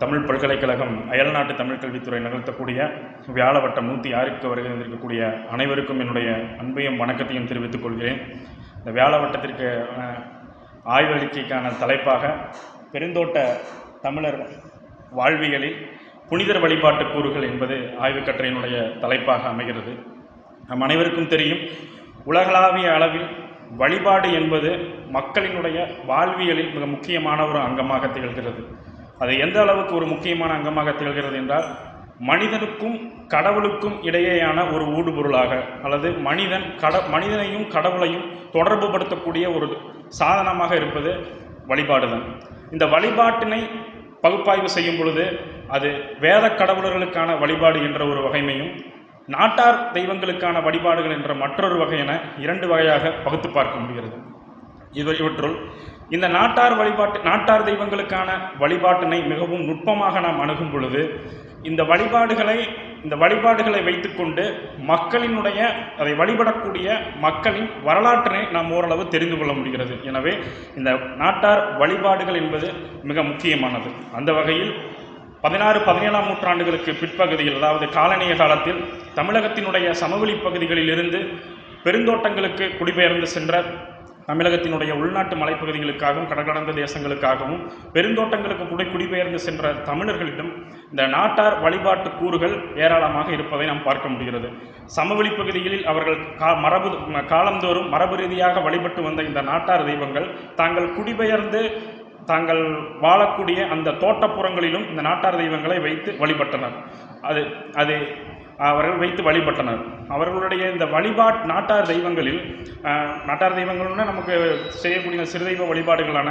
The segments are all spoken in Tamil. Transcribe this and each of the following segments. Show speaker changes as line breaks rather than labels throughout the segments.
தமிழ் பல்கலைக்கழகம் அயல்நாட்டு தமிழ் கல்வித்துறை நிகழ்த்தக்கூடிய வியாழவட்டம் 106க்கு வருகை வந்திருக்கக்கூடிய அனைவருக்கும் என்னுடைய அன்பையும் வணக்கத்தையும் தெரிவித்துக் கொள்கிறேன். இந்த வியாழவட்டத்திற்கு ஆய்வறிக்கைக்கான தலைப்பாக பெருந்தோட்ட தமிழர் வாழ்வியலில் புனிதர் வழிபாட்டு கூறுகள் என்பது ஆய்வுக்கட்டுரையினுடைய தலைப்பாக அமைகிறது. நம் அனைவருக்கும் தெரியும், உலகளாவிய அளவில் வழிபாடு என்பது மக்களினுடைய வாழ்வியலில் மிக முக்கியமான ஒரு அங்கமாக திகழ்கிறது. அது எந்த அளவுக்கு ஒரு முக்கியமான அங்கமாக திகழ்கிறது என்றால், மனிதனுக்கும் கடவுளுக்கும் இடையேயான ஒரு ஊடுபொருளாக, அல்லது மனிதனையும் கடவுளையும் தொடர்பு படுத்தக்கூடிய ஒரு சாதனமாக இருப்பது வழிபாடு தான். இந்த வழிபாட்டினை பகுப்பாய்வு செய்யும் பொழுது அது வேத கடவுளர்களுக்கான வழிபாடு என்ற ஒரு வகைமையும், நாட்டார் தெய்வங்களுக்கான வழிபாடுகள் என்ற மற்றொரு வகையென இரண்டு வகையாக பகுத்து பார்க்க முடிகிறது. இவற்றுள் இந்த நாட்டார் தெய்வங்களுக்கான வழிபாட்டினை மிகவும் நுட்பமாக நாம் அணுகும் பொழுது இந்த வழிபாடுகளை வைத்துக்கொண்டு மக்களினுடைய அதை வழிபடக்கூடிய மக்களின் வரலாற்றினை நாம் ஓரளவு தெரிந்து கொள்ள முடிகிறது. எனவே இந்த நாட்டார் வழிபாடுகள் என்பது மிக முக்கியமானது. அந்த வகையில் 16-17ஆம் நூற்றாண்டுகளுக்கு பிற்பகுதியில், அதாவது காலனிய காலத்தில், தமிழகத்தினுடைய சமவெளி பகுதிகளில் இருந்து பெருந்தோட்டங்களுக்கு குடிபெயர்ந்து சென்ற தமிழகத்தினுடைய உள்நாட்டு மலைப்பகுதிகளுக்காகவும் கடற்கடந்த தேசங்களுக்காகவும் பெருந்தோட்டங்களுக்கு குடிபெயர்ந்து சென்ற தமிழர்களிடம் இந்த நாட்டார் வழிபாட்டு கூறுகள் ஏராளமாக இருப்பதை நாம் பார்க்க முடிகிறது. சமவெளி பகுதிகளில் அவர்கள் காலந்தோறும் மரபு ரீதியாக வழிபட்டு வந்த இந்த நாட்டார் தெய்வங்கள் தாங்கள் குடிபெயர்ந்து தாங்கள் வாழக்கூடிய அந்த தோட்டப்புறங்களிலும் இந்த நாட்டார் தெய்வங்களை வைத்து வழிபட்டனர். அவர்கள் வைத்து வழிபட்டனர். அவர்களுடைய இந்த நாட்டார் தெய்வங்கள்னா நமக்கு செய்யக்கூடிய சிறுதெய்வ வழிபாடுகளான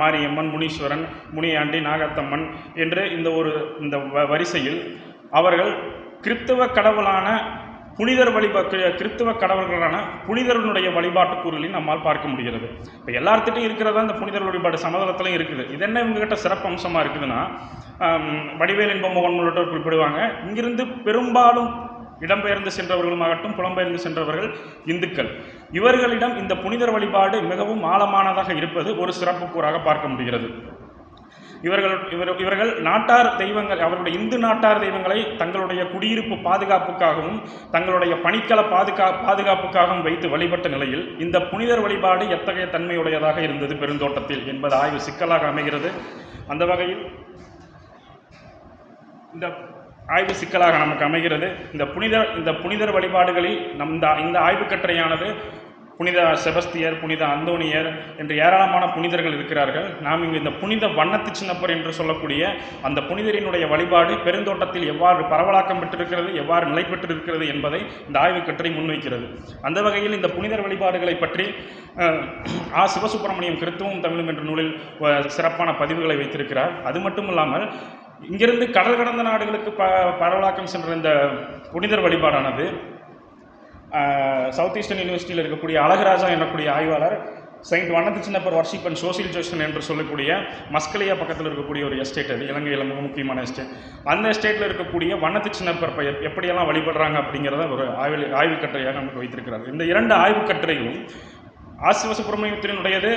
மாரியம்மன், முனீஸ்வரன், முனியாண்டி, நாகத்தம்மன் என்று இந்த வரிசையில் அவர்கள் கிறித்துவ கடவுள்களான புனிதர்களுடைய வழிபாட்டு கூறுகளையும் நம்மால் பார்க்க முடிகிறது. இப்போ எல்லார்த்திட்டையும் இருக்கிறதா இந்த புனிதர் வழிபாடு சமதளத்திலையும் இருக்குது. இது என்ன இவங்ககிட்ட சிறப்பு அம்சமாக இருக்குதுன்னா, வடிவேல் இன்ப மோகன் உள்ளிட்டோர் குறிப்பிடுவாங்க, இங்கிருந்து பெரும்பாலும் இடம்பெயர்ந்து சென்றவர்களுமாகட்டும் புலம்பெயர்ந்து சென்றவர்கள் இந்துக்கள். இவர்களிடம் இந்த புனிதர் வழிபாடு மிகவும் ஆழமானதாக இருப்பது ஒரு சிறப்பு கூறாக பார்க்க முடிகிறது. இவர்கள் நாட்டார் தெய்வங்கள், அவருடைய இந்து நாட்டார் தெய்வங்களை தங்களுடைய குடியிருப்பு பாதுகாப்புக்காகவும் தங்களுடைய பணிக்கள பாதுகாப்புக்காகவும் வைத்து வழிபட்ட நிலையில் இந்த புனிதர் வழிபாடு எத்தகைய தன்மையுடையதாக இருந்தது பெருந்தோட்டத்தில் என்பது ஆய்வு சிக்கலாக அமைகிறது. அந்த வகையில் இந்த ஆய்வு சிக்கலாக நமக்கு அமைகிறது. இந்த புனிதர் வழிபாடுகளில் இந்த ஆய்வுக்கட்டுரையானது புனித செபஸ்தியர், புனித அந்தோனியர் என்று ஏராளமான புனிதர்கள் இருக்கிறார்கள். நாம் இங்கு இந்த புனித வண்ணத்து சின்னப்பர் என்று சொல்லக்கூடிய அந்த புனிதரினுடைய வழிபாடு பெருந்தோட்டத்தில் எவ்வாறு பரவலாக்கம் பெற்றிருக்கிறது, எவ்வாறு நிலை பெற்றிருக்கிறது என்பதை இந்த ஆய்வுக்கட்டுரை முன்வைக்கிறது. அந்த வகையில் இந்த புனிதர் வழிபாடுகளை பற்றி சிவசுப்பிரமணியம் கிறித்துவம் தமிழும் என்ற நூலில் சிறப்பான பதிவுகளை வைத்திருக்கிறார். அது மட்டுமில்லாமல் இங்கிருந்து கடல் கடந்த நாடுகளுக்கு பரவலாக்கம் சென்ற இந்த புனிதர் வழிபாடானது சவுத் ஈஸ்டர்ன் யூனிவர்சிட்டியில் இருக்கக்கூடிய அழகராஜா எனக்கூடிய ஆய்வாளர் செயின்ட் வண்ணத்து சின்னப்பர் வர்ஷிப் அண்ட் சோசியல் ஜோஷன் என்று சொல்லக்கூடிய மஸ்கலியா பக்கத்தில் இருக்கக்கூடிய ஒரு எஸ்டேட், அது இலங்கையில் மிக முக்கியமான எஸ்டேட். அந்த எஸ்டேட்டில் இருக்கக்கூடிய வண்ணத்து சின்னப்பர் எப்படியெல்லாம் வழிபடுறாங்க அப்படிங்கிறத ஒரு ஆய்வுக்கட்டுரையாக நமக்கு வைத்திருக்கிறார். இந்த இரண்டு ஆய்வுக்கட்டுரைகளும் சிவசுப்பிரமணியத்தினுடையது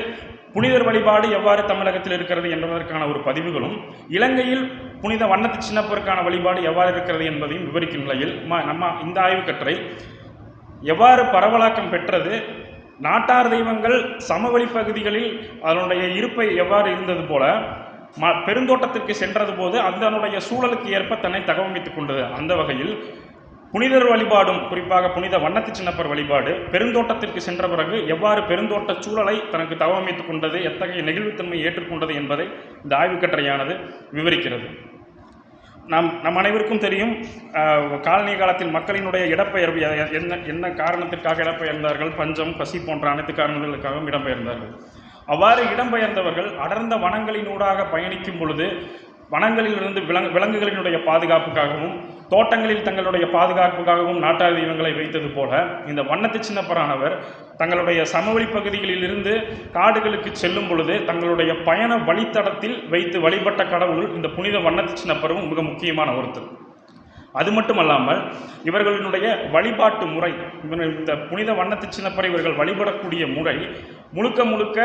புனிதர் வழிபாடு எவ்வாறு தமிழகத்தில் இருக்கிறது என்பதற்கான ஒரு பதிவுகளும், இலங்கையில் புனித வண்ணத்து சின்னப்பருக்கான வழிபாடு எவ்வாறு இருக்கிறது என்பதையும் விவரிக்கும் நிலையில் இந்த ஆய்வுக்கட்டுரை எவ்வாறு பரவலாக்கம் பெற்றது, நாட்டார் தெய்வங்கள் சமவெளி பகுதிகளில் அதனுடைய இருப்பை எவ்வாறு இருந்தது போல பெருந்தோட்டத்திற்கு சென்றது போது அதனுடைய சூழலுக்கு ஏற்ப தன்னை தகவமைத்துக் கொண்டது. அந்த வகையில் புனிதர் வழிபாடும், குறிப்பாக புனித வண்ணத்து சின்னப்பர் வழிபாடு பெருந்தோட்டத்திற்கு சென்ற பிறகு எவ்வாறு பெருந்தோட்ட சூழலை தனக்கு தகவமைத்துக் கொண்டது, எத்தகைய நெகிழ்வுத்தன்மை ஏற்றுக்கொண்டது என்பதை இந்த ஆய்வுக்கட்டுரையானது விவரிக்கிறது. நம் அனைவருக்கும் தெரியும், காலனிய காலத்தில் மக்களினுடைய இடப்பெயர்வு என்ன காரணத்திற்காக இடம்பெயர்ந்தார்கள், பஞ்சம், பசி போன்ற அனைத்து காரணங்களுக்காகவும் இடம்பெயர்ந்தார்கள். அவ்வாறு இடம்பெயர்ந்தவர்கள் அடர்ந்த வனங்களினூடாக பயணிக்கும் பொழுது வனங்களிலிருந்து விலங்குகளினுடைய பாதுகாப்புக்காகவும் தோட்டங்களில் தங்களுடைய பாதுகாப்புக்காகவும் நாட்டார் தெய்வங்களை வைத்தது போல இந்த வண்ணத்து சின்னப்பரானவர் தங்களுடைய சமவெளி பகுதிகளில் இருந்து காடுகளுக்கு செல்லும் பொழுது தங்களுடைய பயண வழித்தடத்தில் வைத்து வழிபட்ட கடவுள் இந்த புனித வண்ணத்து சின்னப்பரும் மிக முக்கியமான ஒருத்தர். அது மட்டுமல்லாமல் இவர்களினுடைய வழிபாட்டு முறை, இந்த புனித வண்ணத்து சின்னப்பரை இவர்கள் வழிபடக்கூடிய முறை முழுக்க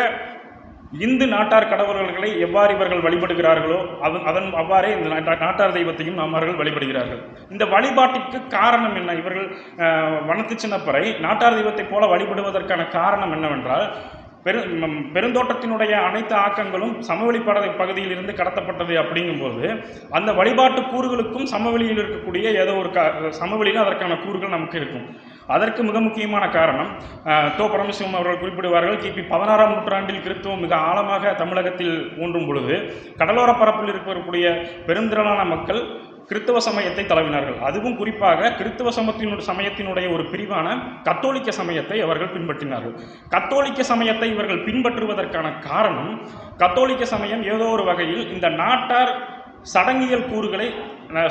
இந்து நாட்டார் கடவுள்களை எவ்வாறு இவர்கள் வழிபடுகிறார்களோ அதன் அவ்வாறே இந்த நாட்டார் தெய்வத்தையும் அவர்கள் வழிபடுகிறார்கள். இந்த வழிபாட்டிற்கு காரணம் என்ன? இவர்கள் வனத்து சின்னப்பரை நாட்டார் தெய்வத்தை போல வழிபடுவதற்கான காரணம் என்னவென்றால், பெருந்தோட்டத்தினுடைய அனைத்து ஆக்கங்களும் சமவெளி பகுதியில் இருந்து கடத்தப்பட்டது. அப்படிங்கும்போது அந்த வழிபாட்டு கூறுகளுக்கும் சமவெளியில் இருக்கக்கூடிய ஏதோ ஒரு சமவெளியில் அதற்கான கூறுகள் நமக்கு இருக்கும். அதற்கு மிக முக்கியமான காரணம் தோ. பரமசிவம் அவர்கள் குறிப்பிடுவார்கள், கிபி 16ஆம் நூற்றாண்டில் கிறிஸ்துவம் மிக ஆழமாக தமிழகத்தில் ஊன்றும் பொழுது கடலோர பரப்பில் இருக்கக்கூடிய பெருந்திரளான மக்கள் கிறிஸ்தவ சமயத்தை தழுவினார்கள். அதுவும் குறிப்பாக கிறிஸ்தவ சமயத்தினுடைய ஒரு பிரிவான கத்தோலிக்க சமயத்தை அவர்கள் பின்பற்றினார்கள். கத்தோலிக்க சமயத்தை இவர்கள் பின்பற்றுவதற்கான காரணம், கத்தோலிக்க சமயம் ஏதோ ஒரு வகையில் இந்த நாட்டார்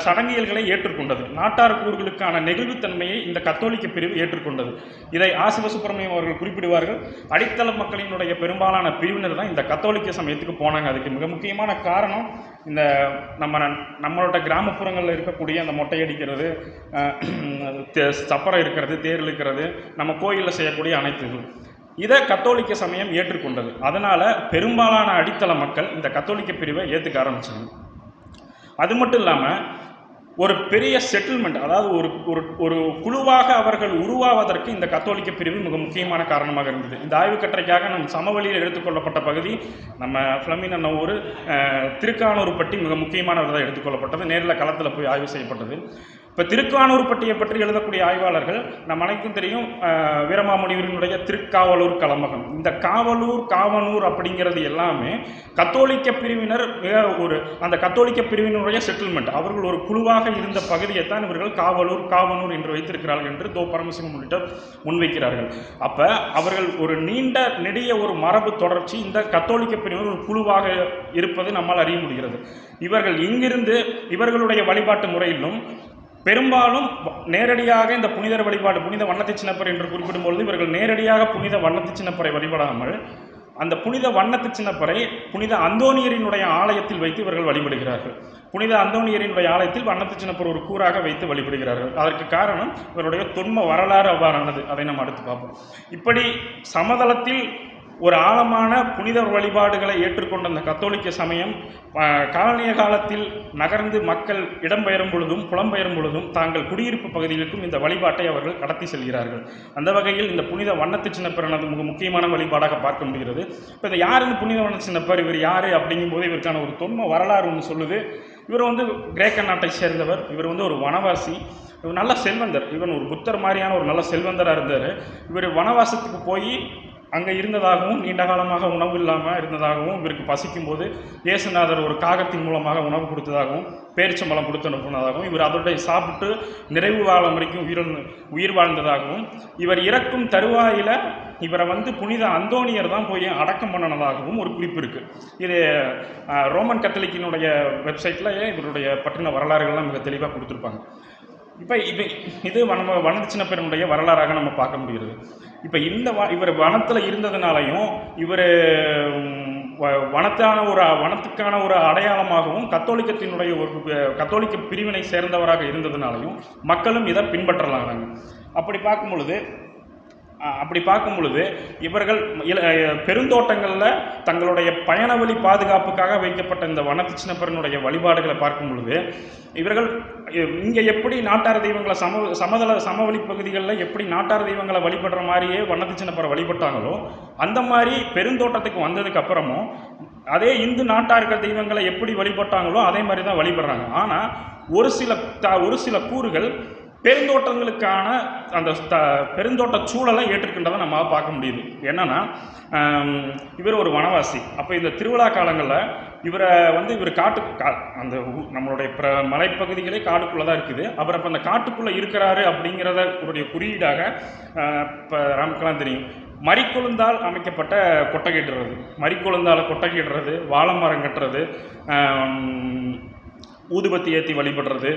சடங்கியல்களை ஏற்றுக்கொண்டது. நாட்டார் கூறுகளுக்கான நெகிழ்வுத்தன்மையை இந்த கத்தோலிக்க பிரிவு ஏற்றுக்கொண்டது. இதை ஆசிவ சுப்பிரமணியம் அவர்கள் குறிப்பிடுவார்கள். அடித்தள மக்களினுடைய பெரும்பாலான பிரிவினர் தான் இந்த கத்தோலிக்க சமயத்துக்கு போனாங்க. அதுக்கு மிக முக்கியமான காரணம் இந்த நம்மளோட கிராமப்புறங்களில் இருக்கக்கூடிய அந்த மொட்டையடிக்கிறது, சப்பரம் இருக்கிறது, தேர் இழுக்கிறது, நம்ம கோயிலில் செய்யக்கூடிய அனைத்து இதை கத்தோலிக்க சமயம் ஏற்றுக்கொண்டது. அதனால் பெரும்பாலான அடித்தள மக்கள் இந்த கத்தோலிக்க பிரிவை ஏற்றுக்க ஆரம்பித்தாங்க. அது மட்டும் இல்லாமல் ஒரு பெரிய செட்டில்மெண்ட், அதாவது ஒரு குழுவாக அவர்கள் உருவாவதற்கு இந்த கத்தோலிக்க பிரிவு மிக முக்கியமான காரணமாக இருந்தது. இந்த ஆய்வுக்கட்டுரைக்காக நம் சமவெளியில் எடுத்துக்கொள்ளப்பட்ட பகுதி நம்ம ஃப்ளமின் அண்ண ஊர் திருக்கானூர்பட்டி மிக முக்கியமானதாக எடுத்துக்கொள்ளப்பட்டது. நேரில் களத்தில் போய் ஆய்வு செய்யப்பட்டது. இப்போ திருக்கானூர்பட்டியை பற்றி எழுதக்கூடிய ஆய்வாளர்கள் நம்ம அனைக்கும் தெரியும், வீரமாமுனிவரினுடைய திருக்காவலூர் கலம்பகம். இந்த காவனூர் அப்படிங்கிறது எல்லாமே கத்தோலிக்க பிரிவினர் அந்த கத்தோலிக்க பிரிவினருடைய செட்டில்மெண்ட். அவர்கள் ஒரு குழுவாக இருந்த பகுதியைத்தான் இவர்கள் காவனூர் என்று வைத்திருக்கிறார்கள் என்று தோ. பரமசிவம் உள்ளிட்ட முன்வைக்கிறார்கள். அப்போ அவர்கள் ஒரு நெடிய ஒரு மரபு தொடர்ச்சி இந்த கத்தோலிக்க பிரிவினர் ஒரு குழுவாக இருப்பது நம்மால் அறிய முடிகிறது. இவர்கள் இங்கிருந்து இவர்களுடைய வழிபாட்டு முறையிலும் பெரும்பாலும் நேரடியாக இந்த புனிதர் வழிபாடு, புனித வண்ணத்து சின்னப்பர் என்று குறிப்பிடும்பொழுது இவர்கள் நேரடியாக புனித வண்ணத்து சின்னப்பரை வழிபடாமல் அந்த புனித வண்ணத்து சின்னப்பரை புனித அந்தோனியரினுடைய ஆலயத்தில் வைத்து இவர்கள் வழிபடுகிறார்கள். புனித அந்தோனியரினுடைய ஆலயத்தில் வண்ணத்து சின்னப்பர் ஒரு கூறாக வைத்து வழிபடுகிறார்கள். அதற்கு காரணம் இவருடைய தொன்ம வரலாறு அவ்வாறானது. அதை நம்ம அடுத்து பார்ப்போம். இப்படி சமதளத்தில் ஒரு ஆழமான புனித வழிபாடுகளை ஏற்றுக்கொண்ட அந்த கத்தோலிக்க சமயம் காலனிய காலத்தில் நகர்ந்து மக்கள் இடம்பெயரும் பொழுதும் புலம்பெயரும் பொழுதும் தாங்கள் குடியிருப்பு பகுதிகளுக்கும் இந்த வழிபாட்டை அவர்கள் கடத்தி செல்கிறார்கள். அந்த வகையில் இந்த புனித வண்ணத்து சின்னப்பர் மிக முக்கியமான வழிபாடாக பார்க்க முடிகிறது. இப்போ இந்த யார் இந்த புனித வண்ணத்து சின்னப்பர், இவர் யார் அப்படிங்கும்போது இவருக்கான ஒரு தொன்ம வரலாறு ஒன்று சொல்லுது. இவர் கிரேக்க நாட்டை சேர்ந்தவர். இவர் ஒரு வனவாசி, இவர் நல்ல செல்வந்தர். இவன் ஒரு புத்தர் மாதிரியான ஒரு நல்ல செல்வந்தராக இருந்தார். இவர் வனவாசத்துக்கு போய் அங்கே இருந்ததாகவும், நீண்ட காலமாக உணவு இல்லாமல் இருந்ததாகவும், இவருக்கு பசிக்கும் போது இயேசுநாதர் ஒரு காகத்தின் மூலமாக உணவு கொடுத்ததாகவும், பேரிச்சம்பழம் கொடுத்து அனுப்புனதாகவும், இவர் அதோட சாப்பிட்டு நிறைவு காலம் வரைக்கும் உயிர் வாழ்ந்ததாகவும், இவர் இறக்கும் தருவாயில் இவரை புனித அந்தோனியர் தான் போய் அடக்கம் பண்ணினதாகவும் ஒரு குறிப்பு இருக்குது. இது ரோமன் கத்தலிக்கினுடைய வெப்சைட்டில் இவருடைய பற்றின வரலாறுகள்லாம் மிக தெளிவாக கொடுத்துருப்பாங்க. இப்போ இது நம்ம வனத்து சின்னப்பருடைய வரலாறாக நம்ம பார்க்க முடிகிறது. இப்போ இவர் வனத்தில் இருந்ததுனாலையும் இவர் வனத்துக்கான ஒரு அடையாளமாகவும் கத்தோலிக்க பிரிவினை சேர்ந்தவராக இருந்ததுனாலையும் மக்களும் இதை பின்பற்றலாங்க. அப்படி பார்க்கும் பொழுது இவர்கள் பெருந்தோட்டங்களில் தங்களுடைய பயண வழி பாதுகாப்புக்காக வைக்கப்பட்ட இந்த வனத்து சின்னப்பரனுடைய வழிபாடுகளை பார்க்கும் பொழுது இவர்கள் இங்கே எப்படி நாட்டார் தெய்வங்களை சமவெளி பகுதிகளில் எப்படி நாட்டார் தெய்வங்களை வழிபடுற மாதிரியே வனத்து சின்னப்பரை வழிபட்டாங்களோ அந்த மாதிரி பெருந்தோட்டத்துக்கு வந்ததுக்கு அப்புறமும் அதே இந்து நாட்டார்கள் தெய்வங்களை எப்படி வழிபட்டாங்களோ அதே மாதிரி தான் வழிபடுறாங்க. ஆனால் ஒரு சில கூறுகள் பெருந்தோட்டங்களுக்கான அந்த பெருந்தோட்ட சூழலை ஏற்றுக்கின்றதை நம்ம பார்க்க முடியுது. என்னன்னா, இவர் ஒரு வனவாசி. அப்போ இந்த திருவிழா காலங்களில் இவர் அந்த நம்மளுடைய மலைப்பகுதிகளே காட்டுக்குள்ளே தான் இருக்குது. அவர் அப்போ அந்த காட்டுக்குள்ளே இருக்கிறாரு அப்படிங்கிறத ஒரு குறியீடாக இப்போ நமக்கெல்லாம் தெரியும், மரிக்கொழுந்தால் அமைக்கப்பட்ட கொட்டகையிடுறது, மரிக்கொழுந்தால் கொட்டகையிடுறது, வாழை மரம் கட்டுறது, ஊதுபத்தி ஏற்றி வழிபடுறது,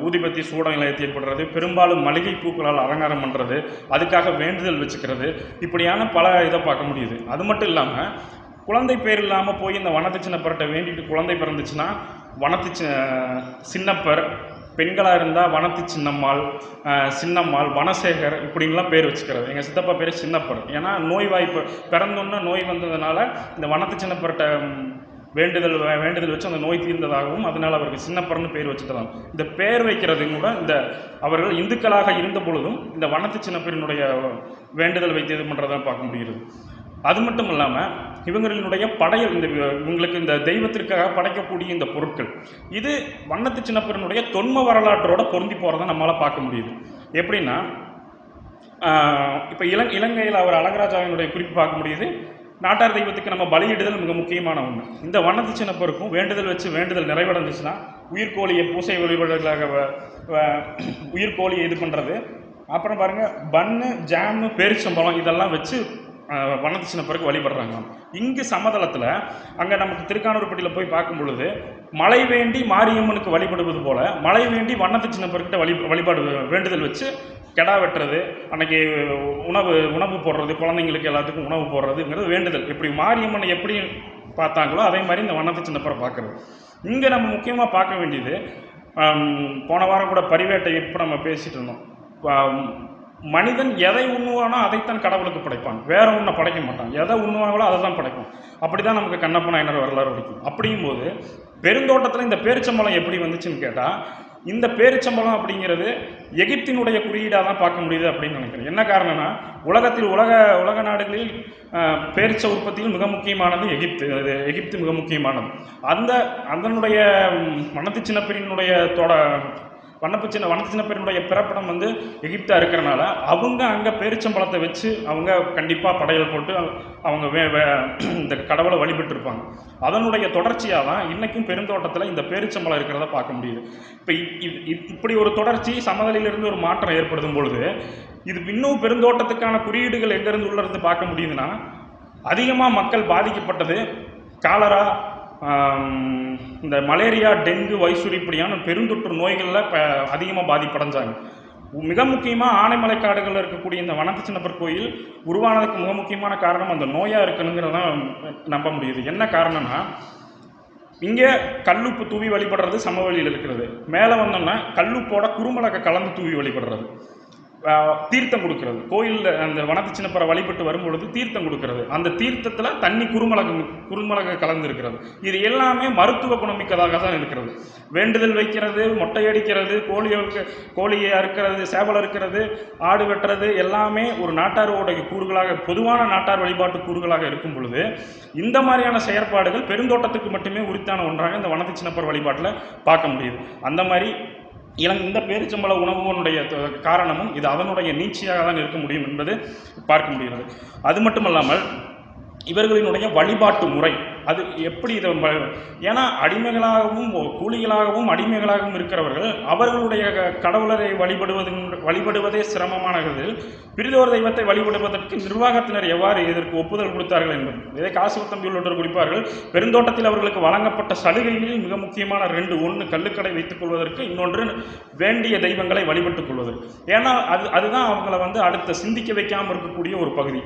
ஊதுபத்தி சூடம் ஏற்றி ஏற்படுறது, பெரும்பாலும் மளிகை பூக்களால் அலங்காரம் பண்ணுறது, அதுக்காக வேண்டுதல் வச்சுக்கிறது, இப்படியான பல இதை பார்க்க முடியுது. அது மட்டும் இல்லாமல் குழந்தை பேர் இல்லாமல் போய் இந்த வனத்து சின்னப்பர்கிட்ட வேண்டிட்டு குழந்தை பிறந்துச்சுன்னா வனத்து சின்னப்பர் பெண்களாக இருந்தால் வனத்து சின்னம்மாள், சின்னம்மாள், வனசேகர் இப்படிங்கெல்லாம் பேர் வச்சுக்கிறது. எங்கள் சித்தப்பா பேர் சின்னப்பர். ஏன்னா நோய் வாய்ப்பு பிறந்தோன்னே நோய் வந்ததுனால இந்த வனத்து சின்னப்பர்கிட்ட வேண்டுதல் வச்சு அந்த நோய் தீர்ந்ததாகவும் அதனால் அவருக்கு சின்னப்பர்னு பேர் வச்சுட்டதாகும். இந்த பேர் வைக்கிறது கூட இந்த அவர்கள் இந்துக்களாக இருந்த பொழுதும் இந்த வனத்து சின்னப்பரினுடைய வேண்டுதல் வைத்து இது பண்ணுறதான் பார்க்க முடிகிறது. அது மட்டும் இல்லாமல் இவங்களினுடைய படையல், இவங்களுக்கு இந்த தெய்வத்திற்காக படைக்கக்கூடிய இந்த பொருட்கள் இது வண்ணத்து சின்னப்பரினுடைய தொன்ம வரலாற்றோட பொருந்தி போகிறத நம்மளால் பார்க்க முடியுது. எப்படின்னா இப்போ இலங்கையில் அவர் அழகராஜாவினுடைய குறிப்பு பார்க்க முடியுது. நாட்டார் தெய்வத்துக்கு நம்ம பலியிடுதல் மிக முக்கியமான ஒன்று. இந்த வண்ணத்து சின்னப்பருக்கும் வேண்டுதல் வச்சு வேண்டுதல் நிறைவடைஞ்சிச்சுன்னா உயிர்கோழியை பூசை வழிபாடுகளாக உயிர்கோழியை இது பண்ணுறது. அப்புறம் பாருங்கள், பன்னு, ஜாமு, பேரிச்சம்பழம் இதெல்லாம் வச்சு வண்ணத்து சின்னப்பருக்கு வழிபடுறாங்க. இங்கு சமதளத்தில் அங்கே நமக்கு திருக்கானூர்பட்டியில் போய் பார்க்கும் பொழுது மழை வேண்டி மாரியம்மனுக்கு வழிபடுவது போல் மழை வேண்டி வண்ணத்து சின்னப்பர்கிட்ட வழிபாடு வேண்டுதல் வச்சு கெடா வெட்டுறது, அன்னைக்கு உணவு போடுறது, குழந்தைங்களுக்கு எல்லாத்துக்கும் உணவு போடுறதுங்கிறது வேண்டுதல். எப்படி மாரியம்மனை எப்படி பார்த்தாங்களோ அதே மாதிரி இந்த வண்ணத்து சின்னப்பரை பார்க்குறது. இங்கே நம்ம முக்கியமாக பார்க்க வேண்டியது, போன வாரம் கூட பரிவேட்டை இப்போ நம்ம பேசிகிட்டு இருந்தோம். மனிதன் எதை உண்ணுவானோ அதைத்தான் கடவுளுக்கு படைப்பான், வேற ஒன்றை படைக்க மாட்டான். எதை உண்ணுவாங்களோ அதை தான் படைக்கும். அப்படி தான் நமக்கு கண்ணப்ப நாயனார் வரலாறு வரைக்கும். அப்படிங்கும்போது பெருந்தோட்டத்தில் இந்த பேரிச்சம்பழம் எப்படி வந்துச்சுன்னு கேட்டால், இந்த பேரிச்சம்பழம் அப்படிங்கிறது எகிப்தினுடைய குறியீடாக தான் பார்க்க முடியுது அப்படின்னு நினைக்கிறேன். என்ன காரணம்னா, உலகத்தில் உலக நாடுகளில் பேரிச்ச உற்பத்தியில் மிக முக்கியமானது எகிப்து மிக முக்கியமானது. அதனுடைய வண்ணத்து சின்னப்பரினுடைய வண்ணத்து சின்னப்பரினுடைய பிறப்பிடம் வந்து எகிப்தா இருக்கிறனால அவங்க அங்கே பேரிச்சம்பழத்தை வச்சு அவங்க கண்டிப்பாக படையல் போட்டு அவங்க இந்த கடவுளை வழிபட்டுருப்பாங்க. அதனுடைய தொடர்ச்சியாக தான் இன்றைக்கும் பெருந்தோட்டத்தில் இந்த பேரிச்சம்பழம் இருக்கிறத பார்க்க முடியுது. இப்போ இப்படி ஒரு தொடர்ச்சி சமதளிலிருந்து ஒரு மாற்றம் ஏற்படுத்தும் பொழுது இது இன்னும் பெருந்தோட்டத்துக்கான குறியீடுகள் எங்கேருந்து உள்ளிருந்து பார்க்க முடியுதுன்னா, அதிகமாக மக்கள் பாதிக்கப்பட்டது காலரா, இந்த மலேரியா, டெங்கு, வைசூரி இப்படியான பெருந்தொற்று நோய்களில் அதிகமாக பாதிப்படைஞ்சாங்க. மிக முக்கியமாக ஆனைமலை காடுகளில் இருக்கக்கூடிய இந்த வனத்து சின்னப்பர் கோயில் உருவானதுக்கு மிக முக்கியமான காரணம் அந்த நோயாக இருக்கணுங்கிறதான் நம்ப முடியுது. என்ன காரணம்னா, இங்கே கல்லுப்பு தூவி வழிபடுறது சமவெளியில் இருக்கிறது. மேலே வந்தோம்னா கல்லுப்போட குறுமிளகை கலந்து தூவி வழிபடுறது, தீர்த்தம் கொடுக்கறது. கோயிலில் அந்த வனத்து சின்னப்பரை வழிபட்டு வரும்பொழுது தீர்த்தம் கொடுக்கறது. அந்த தீர்த்தத்தில் தண்ணி குறுமிளகு கலந்து இருக்கிறது. இது எல்லாமே மருத்துவ குணமிக்கதாக தான் இருக்கிறது. வேண்டுதல் வைக்கிறது, மொட்டையடிக்கிறது, கோழியை அறுக்கிறது, சேவல் அறுக்கிறது, ஆடு வெட்டுறது எல்லாமே ஒரு நாட்டாரோடைய கூறுகளாக, பொதுவான நாட்டார் வழிபாட்டு கூறுகளாக இருக்கும் பொழுது இந்த மாதிரியான செயற்பாடுகள் பெருந்தோட்டத்துக்கு மட்டுமே உரித்தான ஒன்றாக இந்த வனத்து சின்னப்பர் வழிபாட்டில் பார்க்க முடியுது. அந்த மாதிரி இந்த பேரிச்சம்பழ உணவுனுடைய காரணமும் இது அதனுடைய நீட்சியாக தான் இருக்க முடியும் என்பது பார்க்க முடிகிறது. அது மட்டுமல்லாமல் இவர்களினுடைய வழிபாட்டு முறை அது எப்படி இதை, ஏன்னா அடிமைகளாகவும் கூலிகளாகவும் அடிமைகளாகவும் இருக்கிறவர்கள் அவர்களுடைய கடவுளரை வழிபடுவதே சிரமமானது. பிரிதோர் தெய்வத்தை வழிபடுவதற்கு நிர்வாகத்தினர் எவ்வாறு இதற்கு ஒப்புதல் கொடுத்தார்கள் என்பது இதை காசிவத்தம்பி உள்ளிட்டோர் குறிப்பார்கள். பெருந்தோட்டத்தில் அவர்களுக்கு வழங்கப்பட்ட சலுகைகளில் மிக முக்கியமான 2, ஒன்று கள்ளுக்கடை வைத்துக் கொள்வதற்கு, இன்னொன்று வேண்டிய தெய்வங்களை வழிபட்டுக் கொள்வதற்கு. ஏன்னா அதுதான் அவங்களை வந்து அடுத்த சிந்திக்க வைக்காமல் இருக்கக்கூடிய ஒரு பகுதி.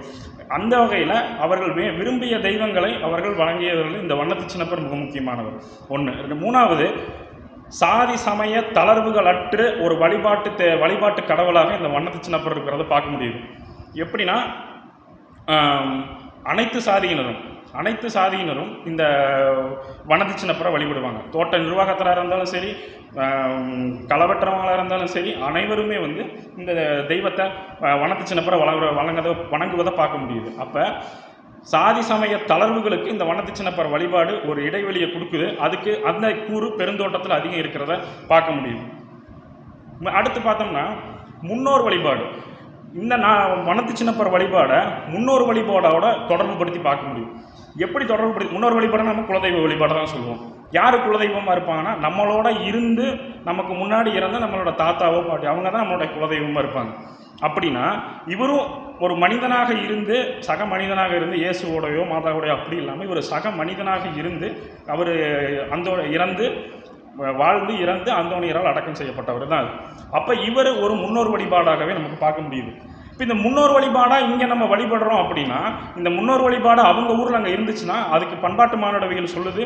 அந்த வகையில் அவர்கள் விரும்பிய தெய்வங்களை அவர்கள் வழங்கியவர்கள் இந்த வண்ணத்து சின்னப்பர் மிக முக்கியமானவர். 1. 3வது, சாதி சமய தளர்வுகள் அற்று ஒரு வழிபாட்டு கடவுளாக இந்த வண்ணத்து சின்னப்பர் இருக்கிறத பார்க்க முடியுது. எப்படின்னா, அனைத்து சாதியினரும் இந்த வனத்து சின்னப்பரை வழிபடுவாங்க. தோட்ட நிர்வாகத்திலாக இருந்தாலும் சரி, களவற்றவங்களாக இருந்தாலும் சரி, அனைவருமே வந்து இந்த தெய்வத்தை வனத்து சின்னப்பரை வணங்குவதை பார்க்க முடியுது. அப்போ சாதி சமய தளர்வுகளுக்கு இந்த வனத்து சின்னப்பர் வழிபாடு ஒரு இடைவெளியை கொடுக்குது. அதுக்கு அந்த கூறு பெருந்தோட்டத்தில் அதிகம் இருக்கிறத பார்க்க முடியுது. அடுத்து பார்த்தோம்னா முன்னோர் வழிபாடு. இந்த வனத்து சின்னப்பர் வழிபாடை முன்னோர் வழிபாடோட தொடர்பு படுத்தி பார்க்க முடியும். எப்படி தொடர்புபடுத்தி? முன்னோர் வழிபாடு நம்ம குலதெய்வ வழிபாடு தான் சொல்லுவோம். யார் குலதெய்வமாக இருப்பாங்கன்னா, நம்மளோட இருந்து நமக்கு முன்னாடி இறந்த நம்மளோட தாத்தாவோ பாட்டி அவங்க தான் நம்மளோட குலதெய்வமாக இருப்பாங்க. அப்படின்னா இவரும் ஒரு மனிதனாக இருந்து, சக மனிதனாக இருந்து, இயேசுவோடையோ மாதாவோடையோ அப்படி இல்லாமல் இவர் சக மனிதனாக இருந்து அவர் வாழ்ந்து இறந்து அந்தோணியரால் அடக்கம் செய்யப்பட்டவர் தான். அப்போ இவர் ஒரு முன்னோர் வழிபாடாகவே நமக்கு பார்க்க முடியுது. இப்போ இந்த முன்னோர் வழிபாடாக இங்கே நம்ம வழிபடுறோம் அப்படின்னா, இந்த முன்னோர் வழிபாடு அவங்க ஊரில் அங்கே இருந்துச்சுன்னா அதுக்கு பண்பாட்டு மானுடவியல் சொல்லுது,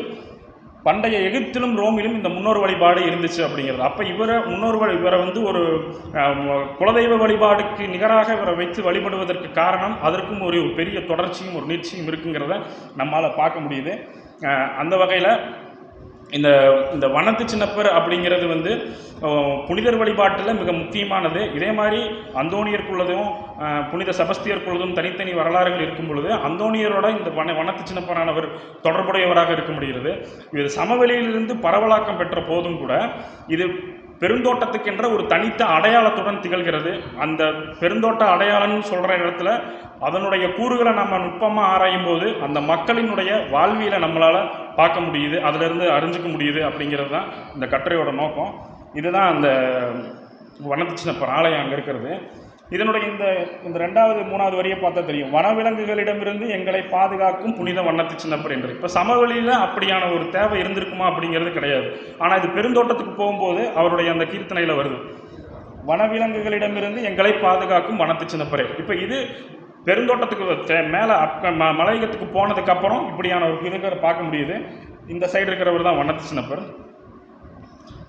பண்டைய எகிப்திலும் ரோமிலும் இந்த முன்னோர் வழிபாடு இருந்துச்சு அப்படிங்கிறது. அப்போ இவரை வந்து ஒரு குலதெய்வ வழிபாடுக்கு நிகராக இவரை வைத்து வழிபடுவதற்கு காரணம் அதற்கும் ஒரு பெரிய தொடர்ச்சியும் ஒரு நீட்சியும் இருக்குங்கிறத நம்மளால் பார்க்க முடியுது. அந்த வகையில் இந்த வனத்து சின்னப்பர் அப்படிங்கிறது வந்து புனிதர் வழிபாட்டில் மிக முக்கியமானது. இதே மாதிரி அந்தோணியருக்குள்ளதும் புனித செபஸ்தியருக்குள்ளதும் தனித்தனி வரலாறுகள் இருக்கும் பொழுது அந்தோணியரோட இந்த வனத்து சின்னப்பரானவர் தொடர்புடையவராக இருக்க முடிகிறது. இது சமவெளியிலிருந்து பரவலாக்கம் பெற்ற போதும் கூட இது பெருந்தோட்டத்துக்கென்ற ஒரு தனித்த அடையாளத்துடன் திகழ்கிறது. அந்த பெருந்தோட்ட அடையாளம்னு சொல்கிற இடத்துல அதனுடைய கூறுகளை நம்ம நுட்பமாக ஆராயும் போது அந்த மக்களினுடைய வாழ்வியலை நம்மளால் பார்க்க முடியுது, அதிலிருந்து அறிஞ்சிக்க முடியுது அப்படிங்கிறது தான் இந்த கட்டுரையோட நோக்கம். இதுதான் அந்த வனத்து சின்னப்பர் ஆலயம் அங்கே இருக்கிறது. இதனுடைய இந்த 2வது 3வது வரியை பார்த்தா தெரியும், வனவிலங்குகளிடமிருந்து எங்களை பாதுகாக்கும் புனித வனத்து சின்னப்பர் என்று. இப்போ சமவெளியில் அப்படியான ஒரு தேவை இருந்திருக்குமா அப்படிங்கிறது கிடையாது. ஆனால் இது பெருந்தோட்டத்துக்கு போகும்போது அவருடைய அந்த கீர்த்தனையில் வருது, வனவிலங்குகளிடமிருந்து எங்களை பாதுகாக்கும் வனத்து சின்னப்பரே. இப்போ இது பெருந்தோட்டத்துக்கு மேலே மலையகத்துக்கு போனதுக்கப்புறம் இப்படியான ஒரு இதுகளை பார்க்க முடியுது. இந்த சைடு இருக்கிறவர் தான் வனத்து சின்னப்பர்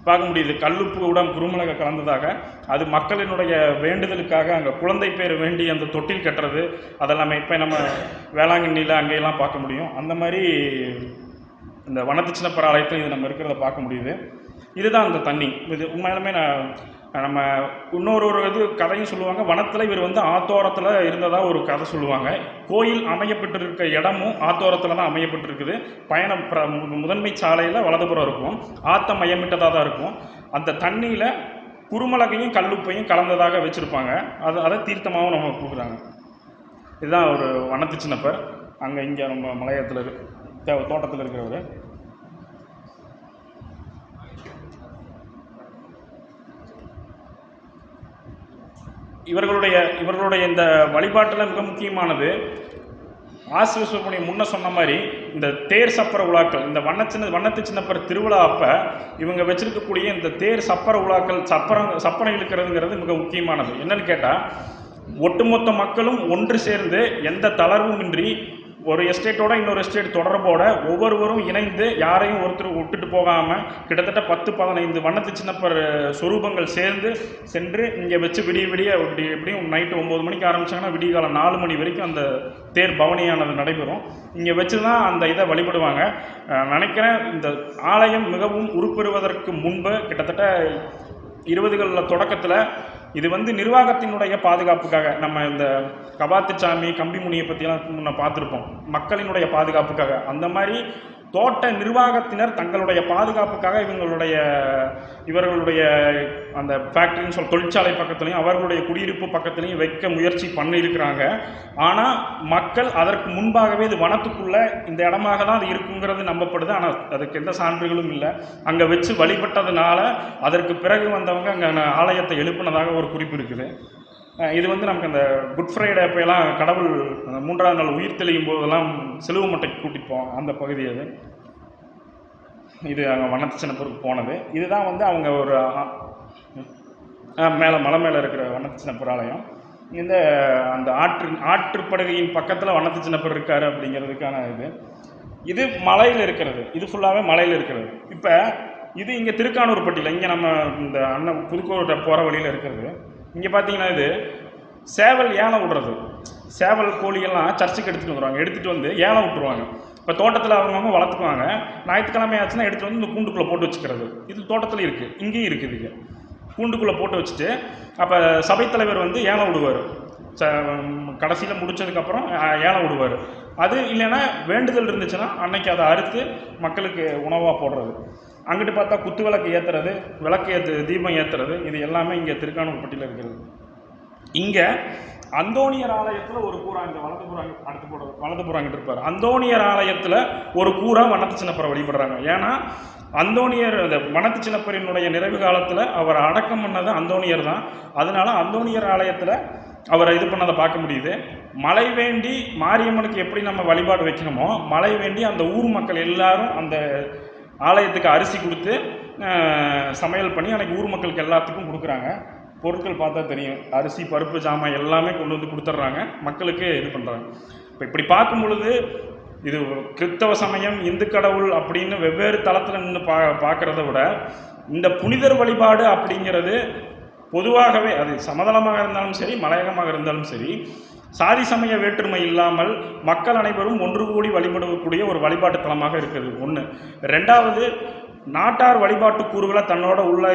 பார்க்க முடியுது. கல்லுப்பு உடன் குருமிளக கலந்ததாக, அது மக்களினுடைய வேண்டுதலுக்காக அங்கே குழந்தை பேர் வேண்டி அந்த தொட்டில் கட்டுறது அதெல்லாமே இப்போ நம்ம வேளாங்கண்ணியில் அங்கேயெல்லாம் பார்க்க முடியும். அந்த மாதிரி இந்த வனத்து சின்னப்பர் ஆலயத்தில் இது நம்ம இருக்கிறத பார்க்க முடியுது. இதுதான் அந்த தண்ணி. இது உண்மையிலுமே நம்ம இன்னொரு இது கதையும் சொல்லுவாங்க. வனத்தில் இவர் வந்து ஆத்தோரத்தில் இருந்ததாக ஒரு கதை சொல்லுவாங்க. கோயில் அமையப்பட்டிருக்க இடமும் ஆத்தோரத்தில் தான் அமையப்பட்டிருக்குது. பயணம் முதன்மை சாலையில் வலதுபுறம் இருக்கும், ஆத்த மையமிட்டதாக தான் இருக்கும். அந்த தண்ணியில் குருமிளகையும் கல்லுப்பையும் கலந்ததாக வச்சுருப்பாங்க. அதை தீர்த்தமாகவும் நம்ம கொடுக்குறாங்க. இதுதான் ஒரு வனத்து சின்னப்பர். இங்கே நம்ம மலையத்தில் தோட்டத்தில் இருக்கிறவர். இவர்களுடைய இந்த வழிபாட்டில் மிக முக்கியமானது ஆசிரியர் முன்ன சொன்ன மாதிரி இந்த தேர் சப்பர விழாக்கள், இந்த வண்ணத்து சின்னப்பர் திருவிழா அப்போ இவங்க வச்சிருக்கக்கூடிய இந்த தேர் சப்பர விழாக்கள், சப்பரம் இழுக்கிறதுங்கிறது மிக முக்கியமானது. என்னன்னு கேட்டால், ஒட்டுமொத்த மக்களும் ஒன்று சேர்ந்து எந்த தளர்வும் இன்றி ஒரு எஸ்டேட்டோட இன்னொரு எஸ்டேட் தொடர்போட ஒவ்வொருவரும் இணைந்து யாரையும் ஒருத்தர் விட்டுட்டு போகாமல் கிட்டத்தட்ட 10-15 வண்ணத்து சின்னப்பர் சொரூபங்கள் சேர்ந்து சென்று இங்கே வச்சு விடிய எப்படியும் நைட்டு 9 மணிக்கு ஆரம்பித்தாங்கன்னா விடிய காலம் 4 மணி வரைக்கும் அந்த தேர் பவனியானது நடைபெறும். இங்கே வச்சு தான் அந்த இதை வழிபடுவாங்க. நினைக்கிறேன் இந்த ஆலயம் மிகவும் உருப்பெறுவதற்கு முன்பு கிட்டத்தட்ட 20களில் தொடக்கத்தில் இது வந்து நிர்வாகத்தினுடைய பாதுகாப்புக்காக, நம்ம இந்த கபாத்துச்சாமி கம்பிமுனியை பற்றியெல்லாம் முன்ன பார்த்துருப்போம், மக்களினுடைய பாதுகாப்புக்காக. அந்த மாதிரி தோட்ட நிர்வாகத்தினர் தங்களுடைய பாதுகாப்புக்காக இவர்களுடைய அந்த ஃபேக்ட்ரின்னு தொழிற்சாலை பக்கத்துலையும் அவர்களுடைய குடியிருப்பு பக்கத்துலையும் வைக்க முயற்சி பண்ணியிருக்கிறாங்க. ஆனால் மக்கள் அதற்கு முன்பாகவே இது வனத்துக்குள்ளே இந்த இடமாக தான் அது இருக்குங்கிறது நம்பப்படுது. ஆனால் அதுக்கு எந்த சான்றுகளும் இல்லை. அங்கே வச்சு வழிபட்டதுனால அதற்கு பிறகு வந்தவங்க அங்கே ஆலயத்தை எழுப்பினதாக ஒரு குறிப்பு இருக்குது. இது வந்து நமக்கு அந்த குட் ஃப்ரைடே அப்போயெல்லாம் கடவுள் 3ஆவது நாள் உயிர் தெளியும் போதெல்லாம் சிலுவை மட்டைக்கு கூட்டிட்டு போவோம், அந்த பகுதி அது. இது அங்கே வனத்து சின்னப்பருக்கு போனது. இதுதான் வந்து அவங்க ஒரு மலை மேலே இருக்கிற வனத்து சின்னப்பர் ஆலயம். அந்த ஆற்றுப்படுகையின் பக்கத்தில் வனத்து சின்னப்பர் இருக்காரு அப்படிங்கிறதுக்கான இது மலையில் இருக்கிறது. இது ஃபுல்லாகவே மலையில் இருக்கிறது. இப்போ இது இங்கே திருக்கானூர்பட்டியில், இங்கே நம்ம இந்த புதுக்கோட்டை போகிற வழியில் இருக்கிறது. இங்கே பார்த்தீங்கன்னா இது சேவல் ஏலம் விடுறது. சேவல் கோழியெல்லாம் சர்ச்சுக்கு எடுத்துகிட்டு வந்துடுவாங்க, எடுத்துகிட்டு வந்து ஏலம் விட்டுருவாங்க. இப்போ தோட்டத்தில் அவங்கவுங்க வளர்த்துக்குவாங்க. ஞாயிற்றுக்கிழமை ஆச்சுன்னா எடுத்துகிட்டு வந்து இந்த கூண்டுக்குள்ளே போட்டு வச்சுக்கிறது. இது தோட்டத்தில் இருக்குது, இங்கேயும் இருக்குது. இங்கே கூண்டுக்குள்ளே போட்டு வச்சுட்டு அப்போ சபைத்தலைவர் வந்து ஏலம் விடுவார். கடைசியில் முடித்ததுக்கப்புறம் ஏலம் விடுவார். அது இல்லைன்னா வேண்டுதல் இருந்துச்சுன்னா அன்னைக்கு அதை அறுத்து மக்களுக்கு உணவாக போடுறது. அங்கிட்டு பார்த்தா குத்து விளக்கு ஏற்றுறது, தீபம் ஏற்றுறது, இது எல்லாமே இங்கே திருக்கானூர்பட்டியில் இருக்கிறது. இங்கே அந்தோணியர் ஆலயத்தில் ஒரு கூறா, இங்கே வலதுபுறாங்கிட்டு இருப்பார். அந்தோணியர் ஆலயத்தில் ஒரு கூறா வனத்து சின்னப்பரை வழிபடுறாங்க. ஏன்னா அந்தோணியர் இந்த வனத்து சின்னப்பரினுடைய நிறைவு காலத்தில் அவர் அடக்கம் பண்ணது அந்தோணியர் தான். அதனால அந்தோணியர் ஆலயத்தில் அவரை இது பண்ணதை பார்க்க முடியுது. மழை வேண்டி மாரியம்மனுக்கு எப்படி நம்ம வழிபாடு வைக்கணுமோ, மழை வேண்டி அந்த ஊர் மக்கள் எல்லாரும் அந்த ஆலயத்துக்கு அரிசி கொடுத்து சமையல் பண்ணி அன்றைக்கி ஊர் மக்களுக்கு எல்லாத்துக்கும் கொடுக்குறாங்க. பொருட்கள் பார்த்தா தெரியும், அரிசி பருப்பு ஜாமான் எல்லாமே கொண்டு வந்து கொடுத்துட்றாங்க, மக்களுக்கு இது பண்ணுறாங்க. இப்போ இப்படி பார்க்கும் பொழுது இது கிறிஸ்தவ சமயம், இந்து கடவுள் அப்படின்னு வெவ்வேறு தளத்தில் நின்று பார்க்குறத விட இந்த புனிதர் வழிபாடு அப்படிங்கிறது பொதுவாகவே அது சமதளமாக இருந்தாலும் சரி, மலையகமாக இருந்தாலும் சரி, சாதி சமய வேற்றுமை இல்லாமல் மக்கள் அனைவரும் ஒன்று கூடி வழிபடக்கூடிய ஒரு வழிபாட்டு தலமாக இருக்குது ஒன்று. ரெண்டாவது, நாட்டார் வழிபாட்டு கூறுகளை தன்னோட உள்ள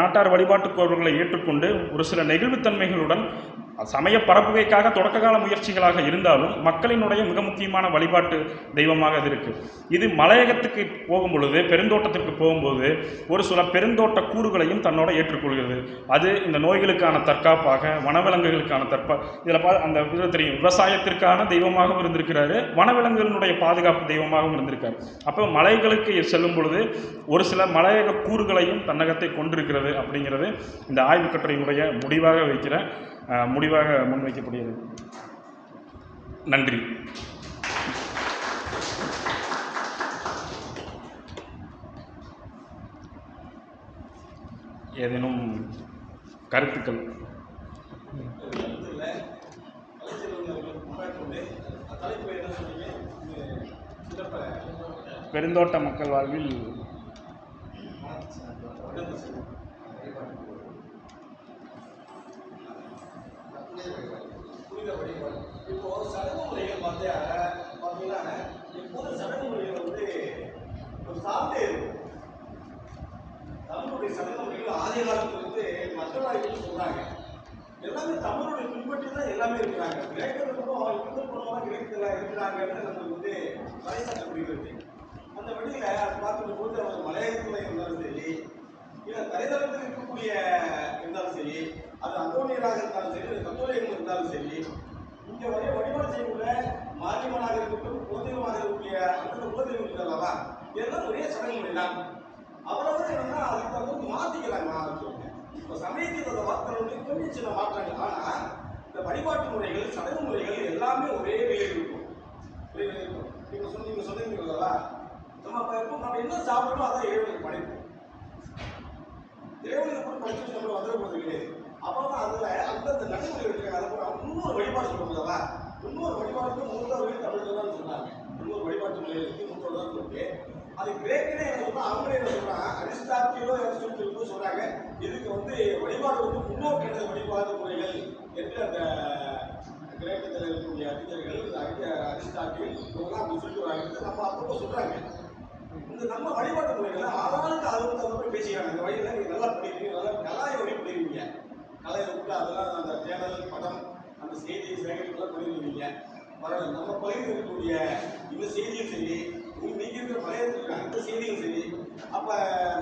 நாட்டார் வழிபாட்டு கூறுகளை ஏற்றுக்கொண்டு ஒரு சில நெகிழ்வுத்தன்மைகளுடன் சமய பரப்புகைக்காக தொடக்க கால முயற்சிகளாக இருந்தாலும் மக்களினுடைய மிக முக்கியமான வழிபாட்டு தெய்வமாக அது இருக்குது. இது மலையகத்துக்கு போகும் பொழுது, பெருந்தோட்டத்திற்கு போகும்போது ஒரு சில பெருந்தோட்ட கூறுகளையும் தன்னோட ஏற்றுக்கொள்கிறது. அது இந்த நோய்களுக்கான தற்காப்பாக, வனவிலங்குகளுக்கான இதில் அந்த இது தெரியும், விவசாயத்திற்கான தெய்வமாகவும் இருந்திருக்கிறாரு, வனவிலங்குகளினுடைய பாதுகாப்பு தெய்வமாகவும் இருந்திருக்காரு. அப்போ மலைகளுக்கு செல்லும் பொழுது ஒரு சில மலையக கூறுகளையும் தன்னகத்தை கொண்டிருக்கிறது அப்படிங்கிறது இந்த ஆய்வு கட்டுரையினுடைய முடிவாக முன்வைக்கப்படுகிறது. நன்றி. ஏதேனும் கருத்துக்கள்? பெருந்தோட்ட மக்கள் வாழ்வில்
இப்போ சடங்கு முறைகள் பார்த்தீங்கன்னா எப்போது சடங்கு முறைகள் வந்து ஒரு சார்ந்தே இருக்கும். தமிழுடைய சடங்கு முறைகள் ஆதிய காலத்துல வந்து மற்றவாதிகள் சொல்றாங்க, எல்லாமே தமிழுடைய பின்பற்றி தான் எல்லாமே இருக்கிறாங்க. கிரேக்கர்களுக்கும் இந்து குணமாக கிரேக்கத்தில் இருக்கிறாங்கன்னு நமக்கு வந்து பறைசாற்றப்படுகிறது. அந்த வழியில அது பார்க்கும் போது அவர் மலையகத்தில் இருந்தாலும் சரி, இல்லை கரைதளத்தில் இருக்கக்கூடிய இருந்தாலும் சரி, அது அந்தோனியராக இருந்தாலும் சரி, கத்தோலியர்கள் இருந்தாலும் சரி, இங்கே வழிபாடு செய்யக்கூடிய மாரியம்மனாக இருக்கட்டும், குலதெய்வமாக இருக்கக்கூடிய அந்த குலதெய்வம் இருக்கிறதா, எல்லாம் ஒரே சடங்கு முறை தான். அவரவர் என்னன்னா அதுக்கு வந்து மாற்றிக்கிறாங்க. இப்போ சமயத்தில் அந்த வார்த்தை கொஞ்சம் சில மாற்றங்கள், ஆனால் இந்த வழிபாட்டு முறைகள், சடங்கு முறைகள் எல்லாமே ஒரே நிலையில் இருக்கும். நீங்கள் சொன்னீங்களா, நம்ம என்ன சாப்பிடணும் அதான் இறைவனுக்கு படைப்போம். இறைவனுக்கு கூட படைச்சு நம்ம வந்துட போகிறது கிடையாது. அப்புறம் அதில் அந்தந்த நடைமுறை இருக்கிறாங்க. அதை கூட இன்னொரு வழிபாடு சொல்லும்போதா, இன்னொரு வழிபாடுக்கு மூன்றாவது தமிழில் தான் சொன்னாங்க. இன்னொரு வழிபாட்டு முறைகளுக்கு மூன்றாவது தான் இருக்கு. அது கிரேக்கனே என்ன சொன்னா, அவங்களே என்ன சொல்றாங்க, அரிஸ்டாட்டிலோ அரிஸ்டாட்டிலோ சொல்றாங்க, இதுக்கு வந்து வழிபாடு வந்து முன்னோக்கிய வழிபாடு முறைகள் என்று அந்த கிரேக்கத்தில் இருக்கக்கூடிய அறிஞர்கள் அரிஸ்டாட்டில் இவங்களாம் அப்படி சொல்லிட்டு வராங்க. நம்ம அப்பப்போ சொல்றாங்க, இந்த நம்ம வழிபாட்டு முறைகளை ஆளாளுக்கு அது வந்து அந்த மாதிரி பேசிக்கிறாங்க. இந்த வழியில நீங்க நல்லா பண்ணிருக்கீங்க, நல்லா கலாய வழி பண்ணிருக்கீங்க, கலையை விட்டு அதெல்லாம் அந்த தேடல் படம் அந்த செய்தியை சேகரிப்பெல்லாம் பண்ணிருக்கீங்க. பரவாயில்ல, நம்ம பகுதியில் இருக்கக்கூடிய இந்த செய்தியும் சரி, நீங்க இருக்கிற மலையத்தில் அந்த செய்தியும் சரி. அப்ப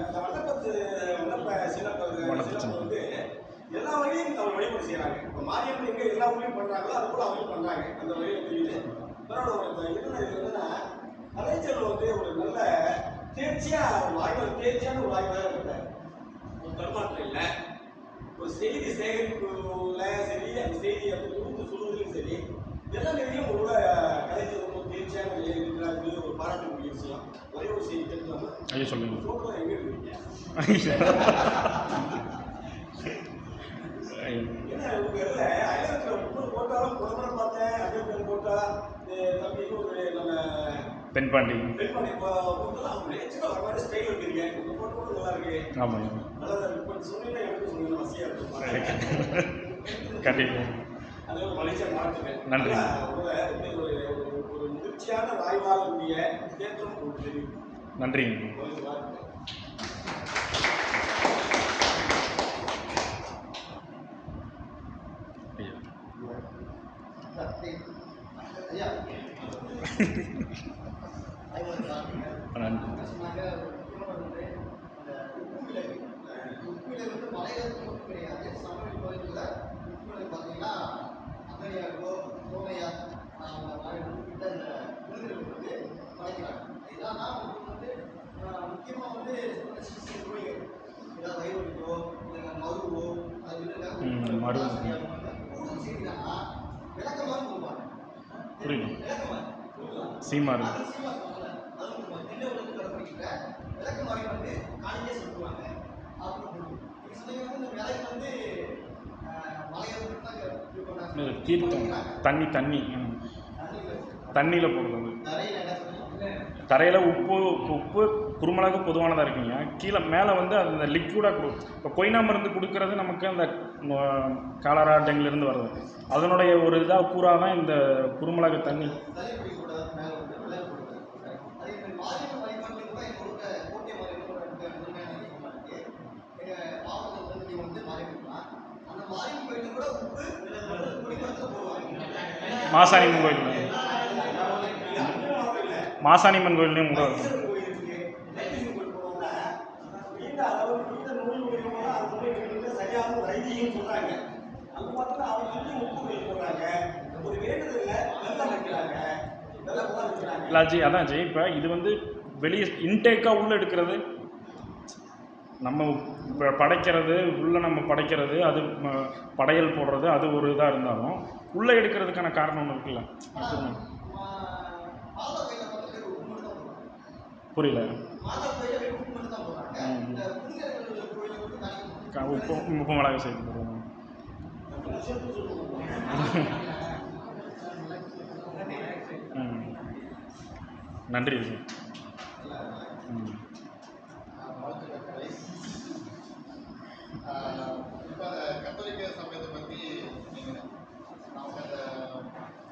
இந்த விண்ணப்ப சிலப்ப வந்து எல்லா வழியும் அவர் வழிபாடு செய்யறாங்க. இப்ப மாரியம்மன் எங்க எல்லா வழியும் பண்றாங்களோ அது கூட அவங்களும் பண்றாங்க. அந்த வழியை தெரியுது. பரவாயில்ல, என்னன்னா கலைச்சல் வந்து ஒரு நல்ல தேர்ச்சியான ஒரு வாய்ப்பாக இருக்காரு. ஒரு தடுமாற்றம் இல்லை, ஒரு செய்தி சேகரிப்புல சரி, அந்த செய்தியை வந்து குறித்து சொல்வதிலும் சரி, எல்லா நிலையும் உள்ள கலைச்சல் ரொம்ப தேர்ச்சியான நிலையில் இருக்கிறார்கள். ஒரு பாராட்டக்கூடிய விஷயம். ஒரே ஒரு செய்தி தெரிஞ்சுக்கலாமா? சொல்லுங்க. போட்டோ எங்க இருக்கீங்க? ஏன்னா உங்க இதுல அயலத்துல 30 போட்டாலும் புறமண பார்த்தேன், அஜய் போட்டா தம்பி ஒரு நம்ம
பெண்பாண்டி
போட்டெல்லாம் அவங்க நேச்சுரலா ஒரு மாதிரி ஸ்டைல் இருக்கீங்க. உங்க போட்டோ கூட நல்லா இருக்கு.
ஆமாம்,
நல்லா இப்போ சொன்னீங்கன்னா எனக்கு சொன்னீங்க வசதியா இருக்கும்.
கண்டிப்பாக
அது ஒரு மலேசியா மாற்றுங்க.
நன்றி.
ஒரு முதிர்ச்சியான வாய்வாளருடைய தேற்றம் தெரியும்.
நன்றி. புரியுது. சீமாறு தீர்த்தம் தண்ணி தண்ணியில் போடுறது. தரையில் உப்பு குருமிளகு பொதுவானதாக இருக்குங்க. கீழே மேலே வந்து அந்த லிக்விடாக இப்போ கொய்னா மருந்து கொடுக்கறது நமக்கு அந்த காலரா டெங்கிலிருந்து வருது. அதனுடைய ஒரு இதாக கூறாக தான் இந்த குருமிளகு தண்ணி. மாசாணியம்மன் கோயில், மாசாணியம்மன் கோயில்லையும் கூட இருக்கும். இல்லாஜி அதான் ஜி, இப்போ இது வந்து வெளியே இன்டேக்காக உள்ளே எடுக்கிறது, நம்ம இப்போ படைக்கிறது உள்ளே நம்ம படைக்கிறது, அது படையல் போடுறது, அது ஒரு இதாக இருந்தாலும் உள்ளே எடுக்கிறதுக்கான காரணம் ஒன்று இருக்குல்ல. புரியல. உப்பு மிளகா சேர்த்து போடுவோம். நன்றி.
இப்போ அந்த கத்தோலிக்க சமயத்தை பற்றி நமக்கு அந்த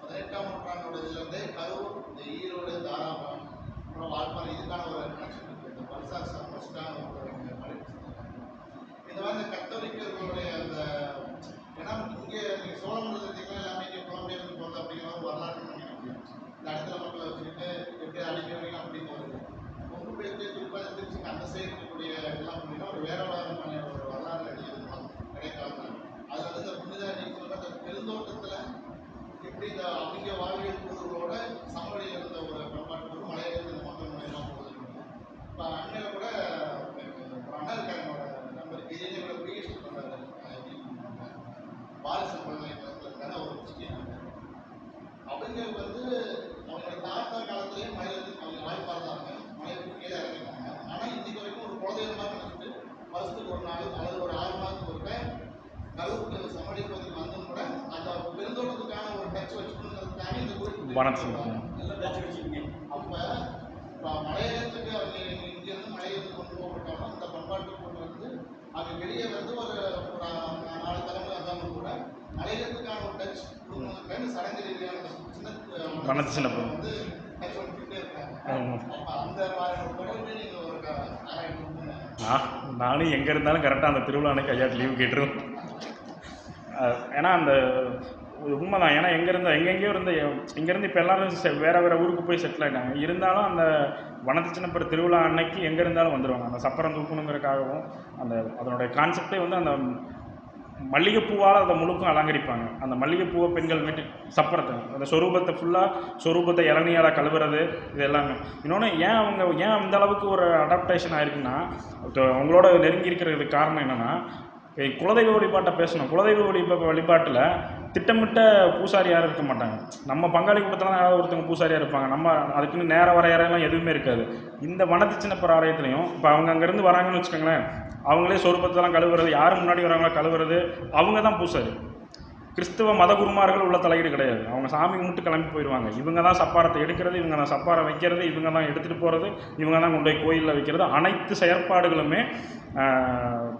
18ஆம் நூற்றாண்டோட இதுலேருந்தே கரூர், இந்த ஈரோடு, தாராபுரம், அப்புறம் வால்பாறை இதுக்கான ஒரு கனெக்ஷன் இருக்குது. இந்த பல்சார் ஃபஸ்ட்டான ஒரு இந்த மாதிரி கத்தோலிக்கர்களுடைய அந்த ஏன்னா இங்கே நீங்கள் சோழமண்டலத்தில் எடுத்தீங்கன்னா எல்லாமே இங்கே புலம்பெயர்ந்து போகிறது அப்படிங்கிற ஒரு வரலாற்று பண்ணிக்க முடியும். இந்த இடத்துல மக்களை வச்சுக்கிட்டு எப்படி அடிக்கிறீங்க அப்படின்னு வருது. கொங்கு பேருக்கு குறிப்பாக திருச்சிக்கு அந்த சைடு இருக்கக்கூடிய எல்லாம் அப்படின்னா ஒரு வேற விதமான ஒரு வரலாறு எழுதியிருப்பாங்க கிடைக்காது. அதில் வந்து இந்த புனித நீங்கள் சொல்கிற அந்த பெருந்தோட்டத்தில் எப்படி இந்த அவங்க வாழ்வியல் கூறுகளோட சமவெளியில் இருந்த ஒரு பண்பாட்டு மலையிலிருந்து இந்த மக்கள் முறையெல்லாம் போகுது. இப்போ அண்மையில் கூட ஒரு அண்ணா இருக்காங்க நம்பர் இளைஞர்களோட பிஹெச்டி பண்ணுறாரு பாரசன் பல்கலைக்கழகத்தில் ஒரு கிறிஸ்டியன். அவங்க வந்து அவங்களோட தாத்தா காலத்திலேயே மலையிலிருந்து அவங்க வாய்ப்பாடுறாங்க, மலைக்கு கீழே இறங்கிட்டாங்க. ஆனால் இன்னைக்கு வரைக்கும் ஒரு குலதெய்வமாக நினைச்சிட்டு வருஷத்துக்கு ஒரு நாள் அல்லது ஒரு 6 மாதத்துக்கு ஒருக்க கரூருக்கு சமவெளி பகுதிக்கு வந்தும் கூட அந்த பெருந்தோட்டத்துக்கான ஒரு டச் வச்சுக்கணுங்கிறதுக்காக இந்த அப்போ மலையேறத்துக்கு அவங்க இங்கேருந்து மலையேறத்துக்கு கொண்டு போகப்பட்டாலும் இந்த பண்பாட்டு கொண்டு வந்து அவங்க வெளியே வந்து ஒரு 4 தலைமுறை வந்தாலும் கூட மலையேறத்துக்கான ஒரு டச் கொடுக்கணுங்கிறதுக்காக சடங்கு ரீதியான சின்ன வந்து டச் பண்ணிக்கிட்டே இருக்காங்க. அப்போ அந்த மாதிரி தொடர்பு நீங்கள் ஒரு ஆராய்ச்சி.
நானும் எங்கே இருந்தாலும் கரெக்டாக அந்த திருவிழா அன்னைக்கு ஐயாட்டு லீவு கேட்டுருவோம். ஏன்னா அந்த உண்மைதான். ஏன்னா எங்கெங்கேயோ இருந்து இங்கேருந்து இப்போ எல்லோரும் வேறு ஊருக்கு போய் செட்டில் ஆகிட்டாங்க. இருந்தாலும் அந்த வனத்து சின்னப்பர் திருவிழா அன்னைக்கு எங்கே இருந்தாலும் வந்துடுவாங்க. அந்த சப்பரம் தூக்கணுங்கிறதுக்காகவும் அதனுடைய கான்செப்டே வந்து அந்த மல்லிகைப்பூவால் அதை முழுக்கும் அலங்கரிப்பாங்க. அந்த மல்லிகைப்பூவை பெண்கள் வீட்டு சப்பரத்தை அந்த சொரூபத்தை சொரூபத்தை இளநியால் கழுவுறது இது எல்லாமே. இன்னொன்று ஏன் அந்த அளவுக்கு ஒரு அடாப்டேஷன் ஆயிருக்குன்னா அவங்களோட நெருங்கி இருக்கிறதுக்கு காரணம் என்னென்னா குலதெய்வ வழிபாட்டை பேசணும். குலதெய்வ வழிபாட்டில் திட்டமிட்ட பூசாரி யாரும் இருக்க மாட்டாங்க. நம்ம பங்காளி கூட்டத்தில் தான் யாராவது ஒருத்தவங்க பூசாரியாக இருப்பாங்க. நம்ம அதுக்குன்னு நேர வரையறையெல்லாம் எதுவுமே இருக்காது. இந்த வனத்து சின்னப்பர் ஆலயத்துலையும் இப்போ அவங்க அங்கேருந்து வராங்கன்னு வச்சுக்கோங்களேன், அவங்களே சொரூபத்தெல்லாம் கழுவுறது, யாரும் முன்னாடி வராங்களோ கழுவுறது, அவங்க தான் பூசாரி. கிறிஸ்தவ மதகுருமார்கள் உள்ள தலையீடு கிடையாது. அவங்க சாமி கும்பிட்டு கிளம்பி போயிடுவாங்க. இவங்க தான் சப்பாரத்தை எடுக்கிறது, இவங்க தான் சப்பாரை வைக்கிறது, இவங்க தான் எடுத்துகிட்டு போகிறது, இவங்க தான் கொண்டு போய் கோயிலில் வைக்கிறது. அனைத்து செயற்பாடுகளுமே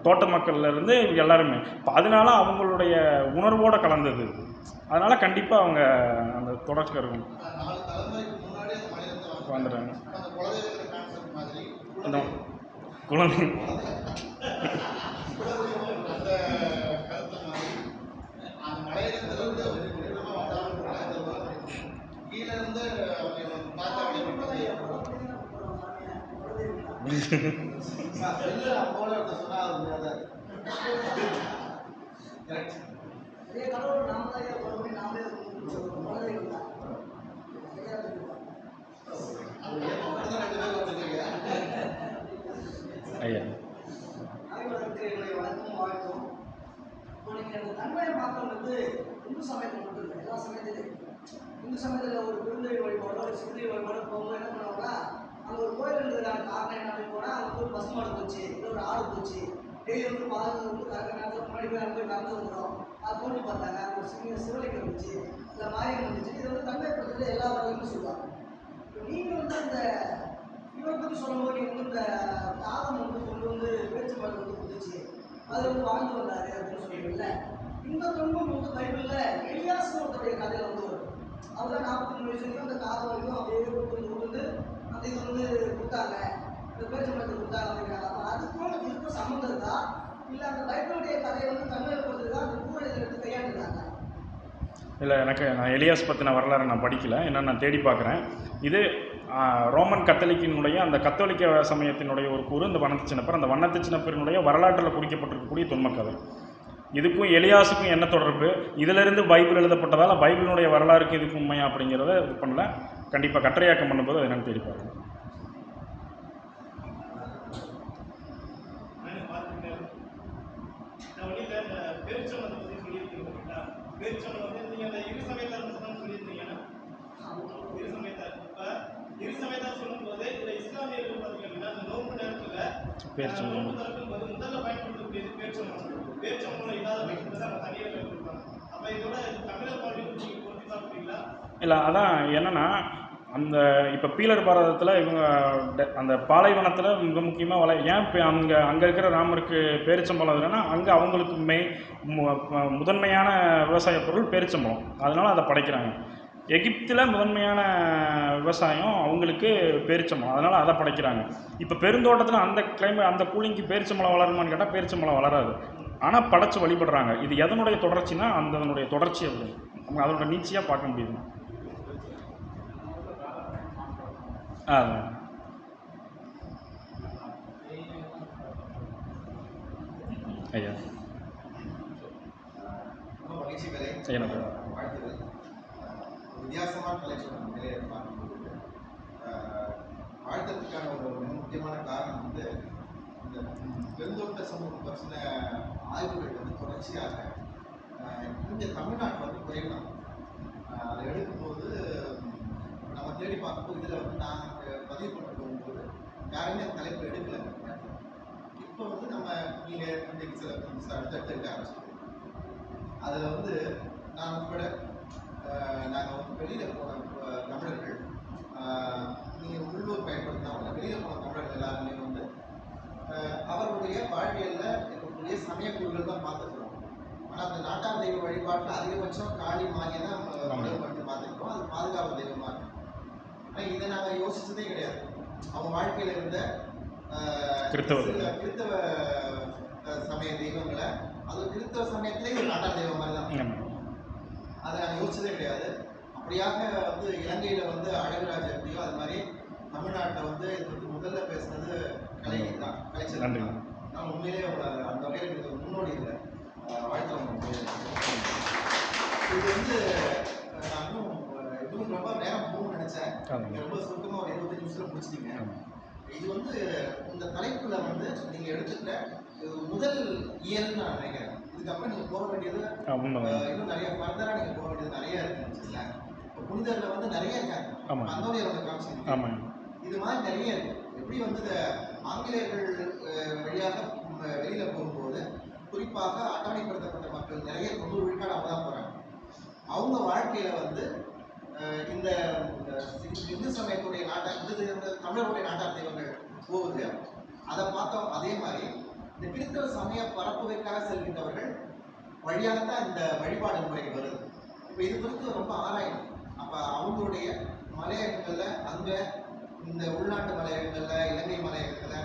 தோட்ட மக்கள்லேருந்து எல்லாருமே. இப்போ அதனால அவங்களுடைய உணர்வோடு கலந்தது. அதனால் கண்டிப்பாக அவங்க அந்த தொடர்ச்சி இருக்கும் வந்துடுறாங்க. அந்த குழந்தை ஐயா
இந்து சமயத்தில் மட்டும் இல்லை, எல்லா சமயத்திலையும் இந்து சமயத்தில் ஒரு குருந்தெய்வ வழிபாடோ ஒரு சிறுதெய்வ வழிபாடோ போகும்போது என்ன பண்ணுவாங்கன்னா அங்கே ஒரு கோயில் இருந்ததுக்கான காரணம் என்ன அப்படின்னு போனால் அங்கே ஒரு பசு மாடு போச்சு, இல்லை ஒரு ஆடு போச்சு, டெய்லி வந்து பாதம் வந்து கரெக்டாக நேரத்தில் முன்னாடி போய் அங்கே போய் கலந்து வந்துடும். அது தோண்டி பார்த்தாங்க, அங்கே ஒரு சின்ன சிவலிங்கம் இருந்துச்சு, இல்லை மாரியம் இருந்துச்சு. இதை வந்து தன்மைப்படுத்துறது எல்லா வரலாறுமே சொல்லுவாங்க. இப்போ நீங்கள் வந்து அந்த இவரை பற்றி சொல்லும்போது நீங்கள் வந்து இந்த தாகம் வந்து கொண்டு வந்து பேச்சு மருந்து வந்து கொடுத்துச்சு, அது வந்து வாழ்ந்து வந்தாரு அப்படின்னு சொல்லுவீங்கல்ல. இந்த துன்பம் வந்து பைபிளில் எலியாசுடைய கதையில் வந்து வரும். அவர் தான் 43 வயசு வரைக்கும் அந்த தாகம் வரைக்கும் அப்படியே கொண்டு வந்து அந்த இதை வந்து கொடுத்தாங்க, இந்த பேச்சு மருந்து கொடுத்தாங்க அப்படிங்கிறாங்க. அப்போ அதுக்கும் இதுக்கும் சம்மந்தம் இருக்கா, இல்லை அந்த பைபிளுடைய கதையை வந்து தன்மைப்படுத்துறதா அந்த கூட இதில் எடுத்து கையாண்டுருக்காங்க?
இல்லை, நான் எலியாஸ் பற்றின வரலாறு நான் படிக்கல, ஏன்னா நான் தேடி பார்க்குறேன். இது ரோமன் கத்தோலிக்கினுடைய அந்த கத்தோலிக்க சமயத்தினுடைய ஒரு கூறு இந்த வண்ணத்து சின்னப்பர். அந்த வண்ணத்து சின்னப்பரினுடைய வரலாற்றில் குறிக்கப்பட்டிருக்கக்கூடிய தொன்மக்கதை. இதுக்கும் எலியாஸுக்கும் என்ன தொடர்பு, இதிலிருந்து பைபிள் எழுதப்பட்டதால் பைபிளினுடைய வரலாறுக்கு இதுக்கு உண்மையா அப்படிங்கிறத இது பண்ணல. கண்டிப்பாக கட்டுரையாக்கம் பண்ணும்போது அதை என்னன்னு தேடி பார்க்குறேன். இல்லை, அதான் என்னென்னா அந்த இப்போ பீலர் பாரதத்தில் இவங்க அந்த பாலைவனத்தில் மிக முக்கியமாக ஏன் இப்போ அங்கே இருக்கிற ராமருக்கு பேரிச்சம்பழம் இல்லைன்னா அங்கே அவங்களுக்கு முதன்மையான விவசாய பொருள் பேரிச்சம்பழம், அதனால் அதை படைக்கிறாங்க. எகிப்தில் முதன்மையான விவசாயம் அவங்களுக்கு பேரிச்சம்பழம், அதனால் அதை படைக்கிறாங்க. இப்போ பெருந்தோட்டத்தில் அந்த கூலிங்க்கு பேரிச்சம்பழம் வளருமான்னு கேட்டால் பேரிச்சம்பழம் வளராது, ஆனால் படைச்சு வழிபடுறாங்க. இது எதனுடைய தொடர்ச்சினா அதனுடைய தொடர்ச்சி அப்படி நம்ம அதனோட நீட்சியாக பார்க்க முடியுது. ஐயா
வாழ்த்துக்கள். வித்தியாசமான கலெக்ஷன் நிறைய பார்க்கும்போது வாழ்த்ததுக்கான ஒரு மிக முக்கியமான காரணம் வந்து இந்த பெருந்தோட்ட சமூகம் பற்றின ஆய்வுகள் வந்து தொடர்ச்சியாக இங்கே தமிழ்நாட்டில் வந்து குறையலாம். அதை எடுக்கும்போது நம்ம தேடி பார்க்கும்போது இதில் வந்து நான் பதிவு பண்ண போகும்போது யாருமே அந்த தலைப்பு எடுக்கலை. இப்போ வந்து நம்ம நீங்கள் இன்றைக்கு சில அடுத்தடுத்து இருக்க ஆரம்பிச்சிருக்கோம். அதில் வந்து நான் உட்பட நாங்கள் வந்து வெளியில் போன தமிழர்கள், நீங்கள் உள்ளூர் பயன்படுத்தினா வெளியில் போன தமிழர்கள் எல்லாருமே வந்து அவருடைய வாழ்வியலில் இருக்கக்கூடிய சமயக்குழுக்கள் தான் பார்த்துக்கிறோம். ஆனால் அந்த நாட்டார் தெய்வ வழிபாட்டில் அதிகபட்சம் காளி மாரியை தான் வழிபட்டு பார்த்துக்கிறோம். அது பாதுகாப்பு தெய்வமாக இருக்கும். ஆனால் இதை நாங்கள் யோசிச்சதே கிடையாது. அவங்க வாழ்க்கையில் இருந்த கிறித்தவ சமய தெய்வங்களை, அது கிறித்தவ சமயத்திலே ஒரு நாட்டார் தெய்வம் மாதிரி தான். அதை நாங்கள் யோசிச்சதே கிடையாது. அப்படியாக வந்து இலங்கையில் வந்து அழகுராஜ் எப்படியோ அது மாதிரி தமிழ்நாட்டில் வந்து இது வந்து முதல்ல பேசுனது கலைஞர் தான், கலைச்சல் தான். நான் உண்மையிலே அந்த வகையில் இது முன்னோடி இல்லை. வாழ்த்து. இது வந்து நான் இன்னும் ரொம்ப நேரம் போகணும்னு நினச்சேன். ரொம்ப சுருக்கமாக ஒரு 25 நிமிஷத்தில் முடிச்சிட்டீங்க. இது வந்து இந்த தலைப்புல வந்து நீங்கள் எடுத்துக்கிட்ட முதல் இயல்னு நான் நினைக்கிறேன். இதுக்கப்புறம் நீங்கள் போக வேண்டியது இன்னும் நிறைய ஃபர்தராக நீங்கள் போக வேண்டியது நிறைய இருக்குன்னு. இப்போ புனிதரில் வந்து நிறைய இருக்காங்க. அந்தோனியரோட கான்செப்ட் இது மாதிரி நிறைய இருக்கு. எப்படி வந்து ஆங்கிலேயர்கள் வழியாக வெளியில் போகும்போது குறிப்பாக அட்டவணைப்படுத்தப்பட்ட மக்கள் நிறைய 90 விழுக்காடு அவங்க தான் போகிறாங்க. அவங்க வாழ்க்கையில் வந்து இந்த இந்து சமயத்துடைய தமிழருடைய நாட்டார் தெய்வங்கள் போகுது. அதை பார்த்தோம். அதே மாதிரி இந்த கிறிஸ்தவ சமய பரப்புகைக்காக செல்கின்றவர்கள் வழியாகத்தான் இந்த வழிபாடு முறைகள் வருது. இப்போ இது குறித்து ரொம்ப ஆராயணும். அப்போ அவங்களுடைய மலையகங்களில் அங்கே இந்த உள்நாட்டு மலையகங்களில் இலங்கை மலையகத்தில்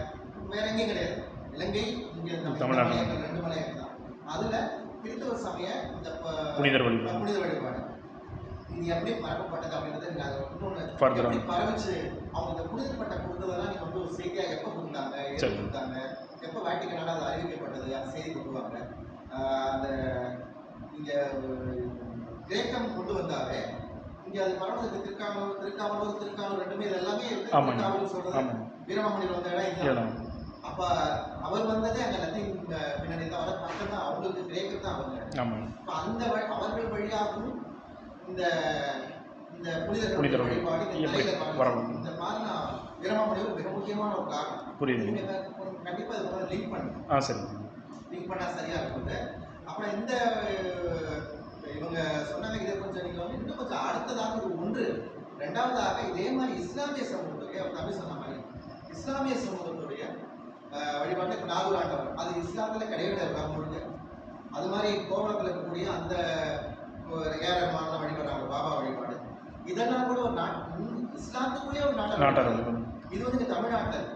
வேற எங்கேயும் கிடையாது. இலங்கை இங்கே மலையகங்கள் 2 மலையகம் தான். அதில் கிறிஸ்தவ சமய இந்த புனிதர் வழிபாடு இது எப்படி பரப்பப்பட்டது அப்படின்றத நீங்கள் இன்னொன்று எப்படி பரவிச்சு அவங்க இந்த புனிதர் பட்டம் கொடுத்ததெல்லாம் நீங்கள் வந்து ஒரு செய்தியாக எப்போ கொடுத்தாங்க, எப்போ கொடுத்தாங்க, எப்போ வேட்டிக்கனால அது அறிவிக்கப்பட்டது, அந்த செய்தி கொண்டுவாங்க. அந்த இங்கே கிரேக்கம் கொண்டு வந்தாவே இங்கே அது பரவதுக்கு திருக்காவலூர் ரெண்டுமே இது எல்லாமே திருக்காவலூர் சொல்றது வீரமாமணியில் வந்த இடம். அப்போ அவர் வந்ததே அங்கே லத்தீன் பின்னணி தான், வர பக்கம் தான் அவங்களுக்கு கிரேக்கம் தான் அவங்க. இப்போ அந்த அவர்கள் வழியாகவும் இந்த புனிதர் வழிபாடு இந்த மாதிரி நான் வீரமாமணி மிக முக்கியமான ஒரு காரணம். கண்டிப்பாக இது லிங்க் பண்ணுங்க.
சரி.
பண்ணா சரியா இருக்குது. அப்புறம் இந்த இவங்க சொன்னாங்க, இதை கொஞ்சம் நீங்க வந்து இன்னும் கொஞ்சம் அடுத்ததாக ஒரு ஒன்று. ரெண்டாவதாக இதே மாதிரி இஸ்லாமிய சமூகத்துடைய தம்பி சொன்ன மாதிரி இஸ்லாமிய சமூகத்துடைய வழிபாட்டு இப்போ நாகூர் ஆண்டவர் அது இஸ்லாத்துல கிடையாது முழுக்க. அது மாதிரி கோவளத்தில் இருக்கக்கூடிய அந்த ஏஆர் ரஹ்மான் வழிபடுறாங்க பாபா வழிபாடு. இதெல்லாம் கூட ஒரு இஸ்லாத்துக்குள்ளேயே ஒரு நாட்டார். இது வந்து இங்க தமிழ்நாட்டில்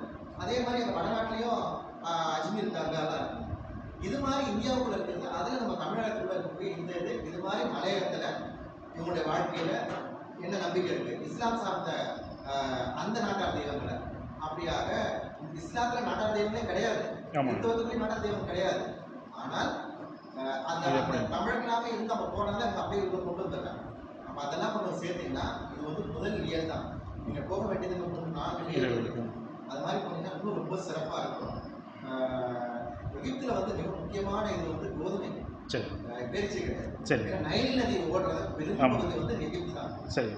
அதே மாதிரி அந்த வடநாட்டிலையும் அஜ்மீர் தர்காலாம் இருக்கு. இது மாதிரி இந்தியாவுக்குள்ள இருக்கிறது. அதுல நம்ம தமிழகத்துல இருக்கக்கூடிய இந்த இது மாதிரி மலையகத்துல இவங்களுடைய வாழ்க்கையில என்ன நம்பிக்கை இருக்கு, இஸ்லாம் சார்ந்த அந்த நாட்டார் தெய்வங்களை அப்படியாக இஸ்லாத்துல நாட்டார் தெய்வமே கிடையாது, இந்துவத்துக்குள்ளேயும் நாட்டார் தெய்வம் கிடையாது. ஆனால் அந்த தமிழர்களாக இருந்து நம்ம போனால அப்படியே இவ்வளவு கொண்டு வந்துடுறாங்க. அப்ப அதெல்லாம் கொஞ்சம் சேர்த்தீங்கன்னா இது வந்து முதல் இயல் தான். நீங்க போக வேண்டியது 4 இயல் இருக்கு. அது மாதிரி போனீங்கன்னா இன்னும் ரொம்ப சிறப்பா இருக்கும். எகிப்துல வந்து மிக முக்கியமான இது வந்து கோதுமை பேரிச்சை கிடையாது. நைல் நதி ஓடுற பெரும்பகுதி வந்து எகிப்து தான்.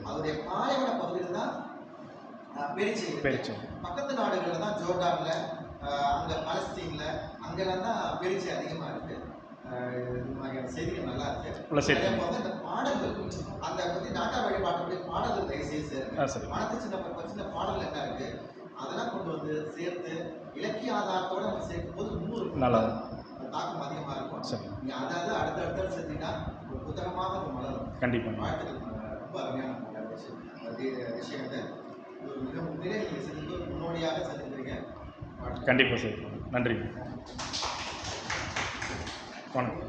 அதோடைய பாலைவன பகுதியில் தான் பேரிச்சை. பக்கத்து நாடுகள்ல தான் ஜோர்டான்ல, அங்க பாலஸ்தீன்ல அங்கெல்லாம் தான் பேரிச்சை அதிகமா இருக்கு. இது மாதிரியான செய்திகள் நல்லா இருக்கு. இந்த பாடல்கள் அந்த பத்தி நாட்டா வழிபாட்டுடைய பாடல்கள் தயவுசெய்து சேருங்க. மனத்து சின்ன பாடல் என்ன இருக்கு அதெல்லாம் கொண்டு வந்து சேர்த்து இலக்கிய ஆதாரத்தோட நம்ம சேர்க்கும் போது இன்னும் நல்லா தாக்கம் அதிகமா இருக்கும். நீங்க அதாவது அடுத்த சேர்த்தீங்கன்னா ஒரு புத்தகமாக அது மலரும். கண்டிப்பா வாழ்த்துக்கள். ரொம்ப அருமையான விஷயங்கள். ஒரு மிக முன்னே நீங்க செஞ்சு முன்னோடியாக செஞ்சுக்கிறீங்க. கண்டிப்பா சார். நன்றி. வணக்கம்.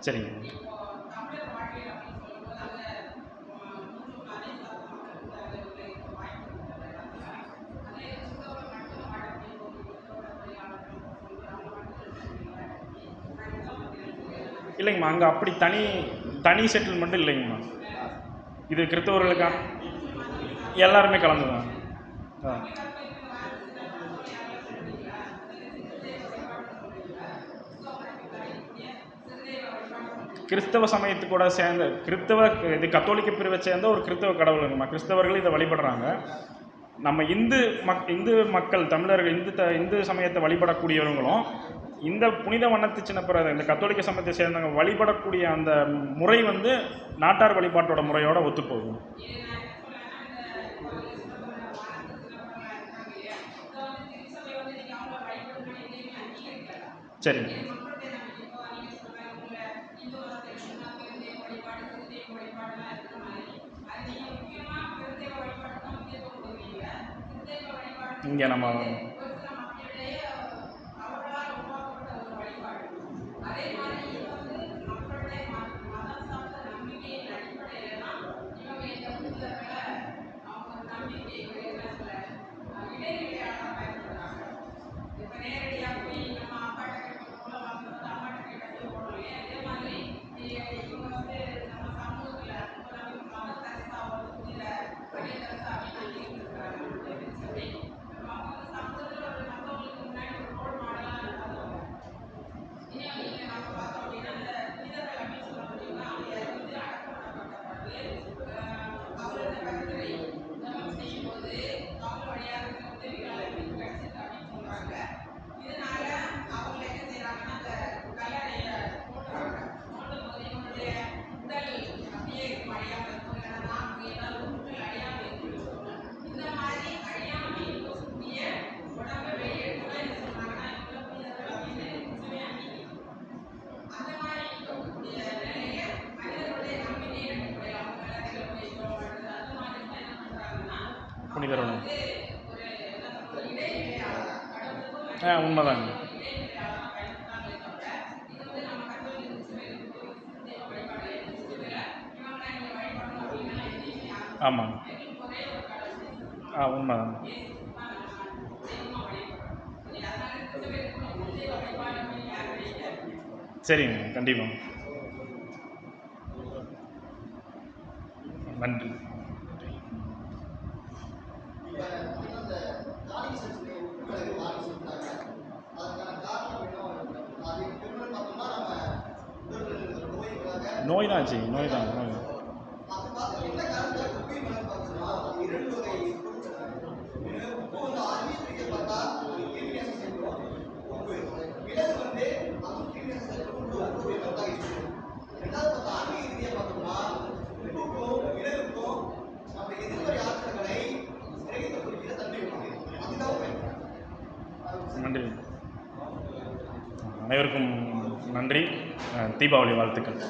சரிங்க. இல்லைங்கம்மா, அங்கே அப்படி தனி செட்டில்மெண்ட் இல்லைங்கம்மா. இது கிறிஸ்தவர்களுக்கான எல்லாருமே கலந்துதான். கிறிஸ்தவ சமயத்துக்கூட சேர்ந்த இது கத்தோலிக்க பிரிவை சேர்ந்த ஒரு கிறிஸ்தவ கடவுளுங்கம்மா. கிறிஸ்தவர்கள் இதை வழிபடுறாங்க. நம்ம இந்து மக்கள் தமிழர்கள் இந்து சமயத்தை வழிபடக்கூடியவங்களும் இந்த புனித வண்ணத்து சின்னப்பிற இந்த கத்தோலிக்க சமயத்தை சேர்ந்தவங்க வழிபடக்கூடிய அந்த முறை வந்து நாட்டார் வழிபாட்டோட முறையோட ஒத்துப்போகும். சரிங்க. இங்கே நம்ம புனிதரோட உண்மைதாங்க. ஆமாங்க. உண்மைதாங்க. சரிங்க, கண்டிப்பாக. நன்றி. நோய் தான் ஆச்சு, நோய் தான்.
அனைவருக்கும் நன்றி. தீபாவளி வாழ்த்துக்கள்.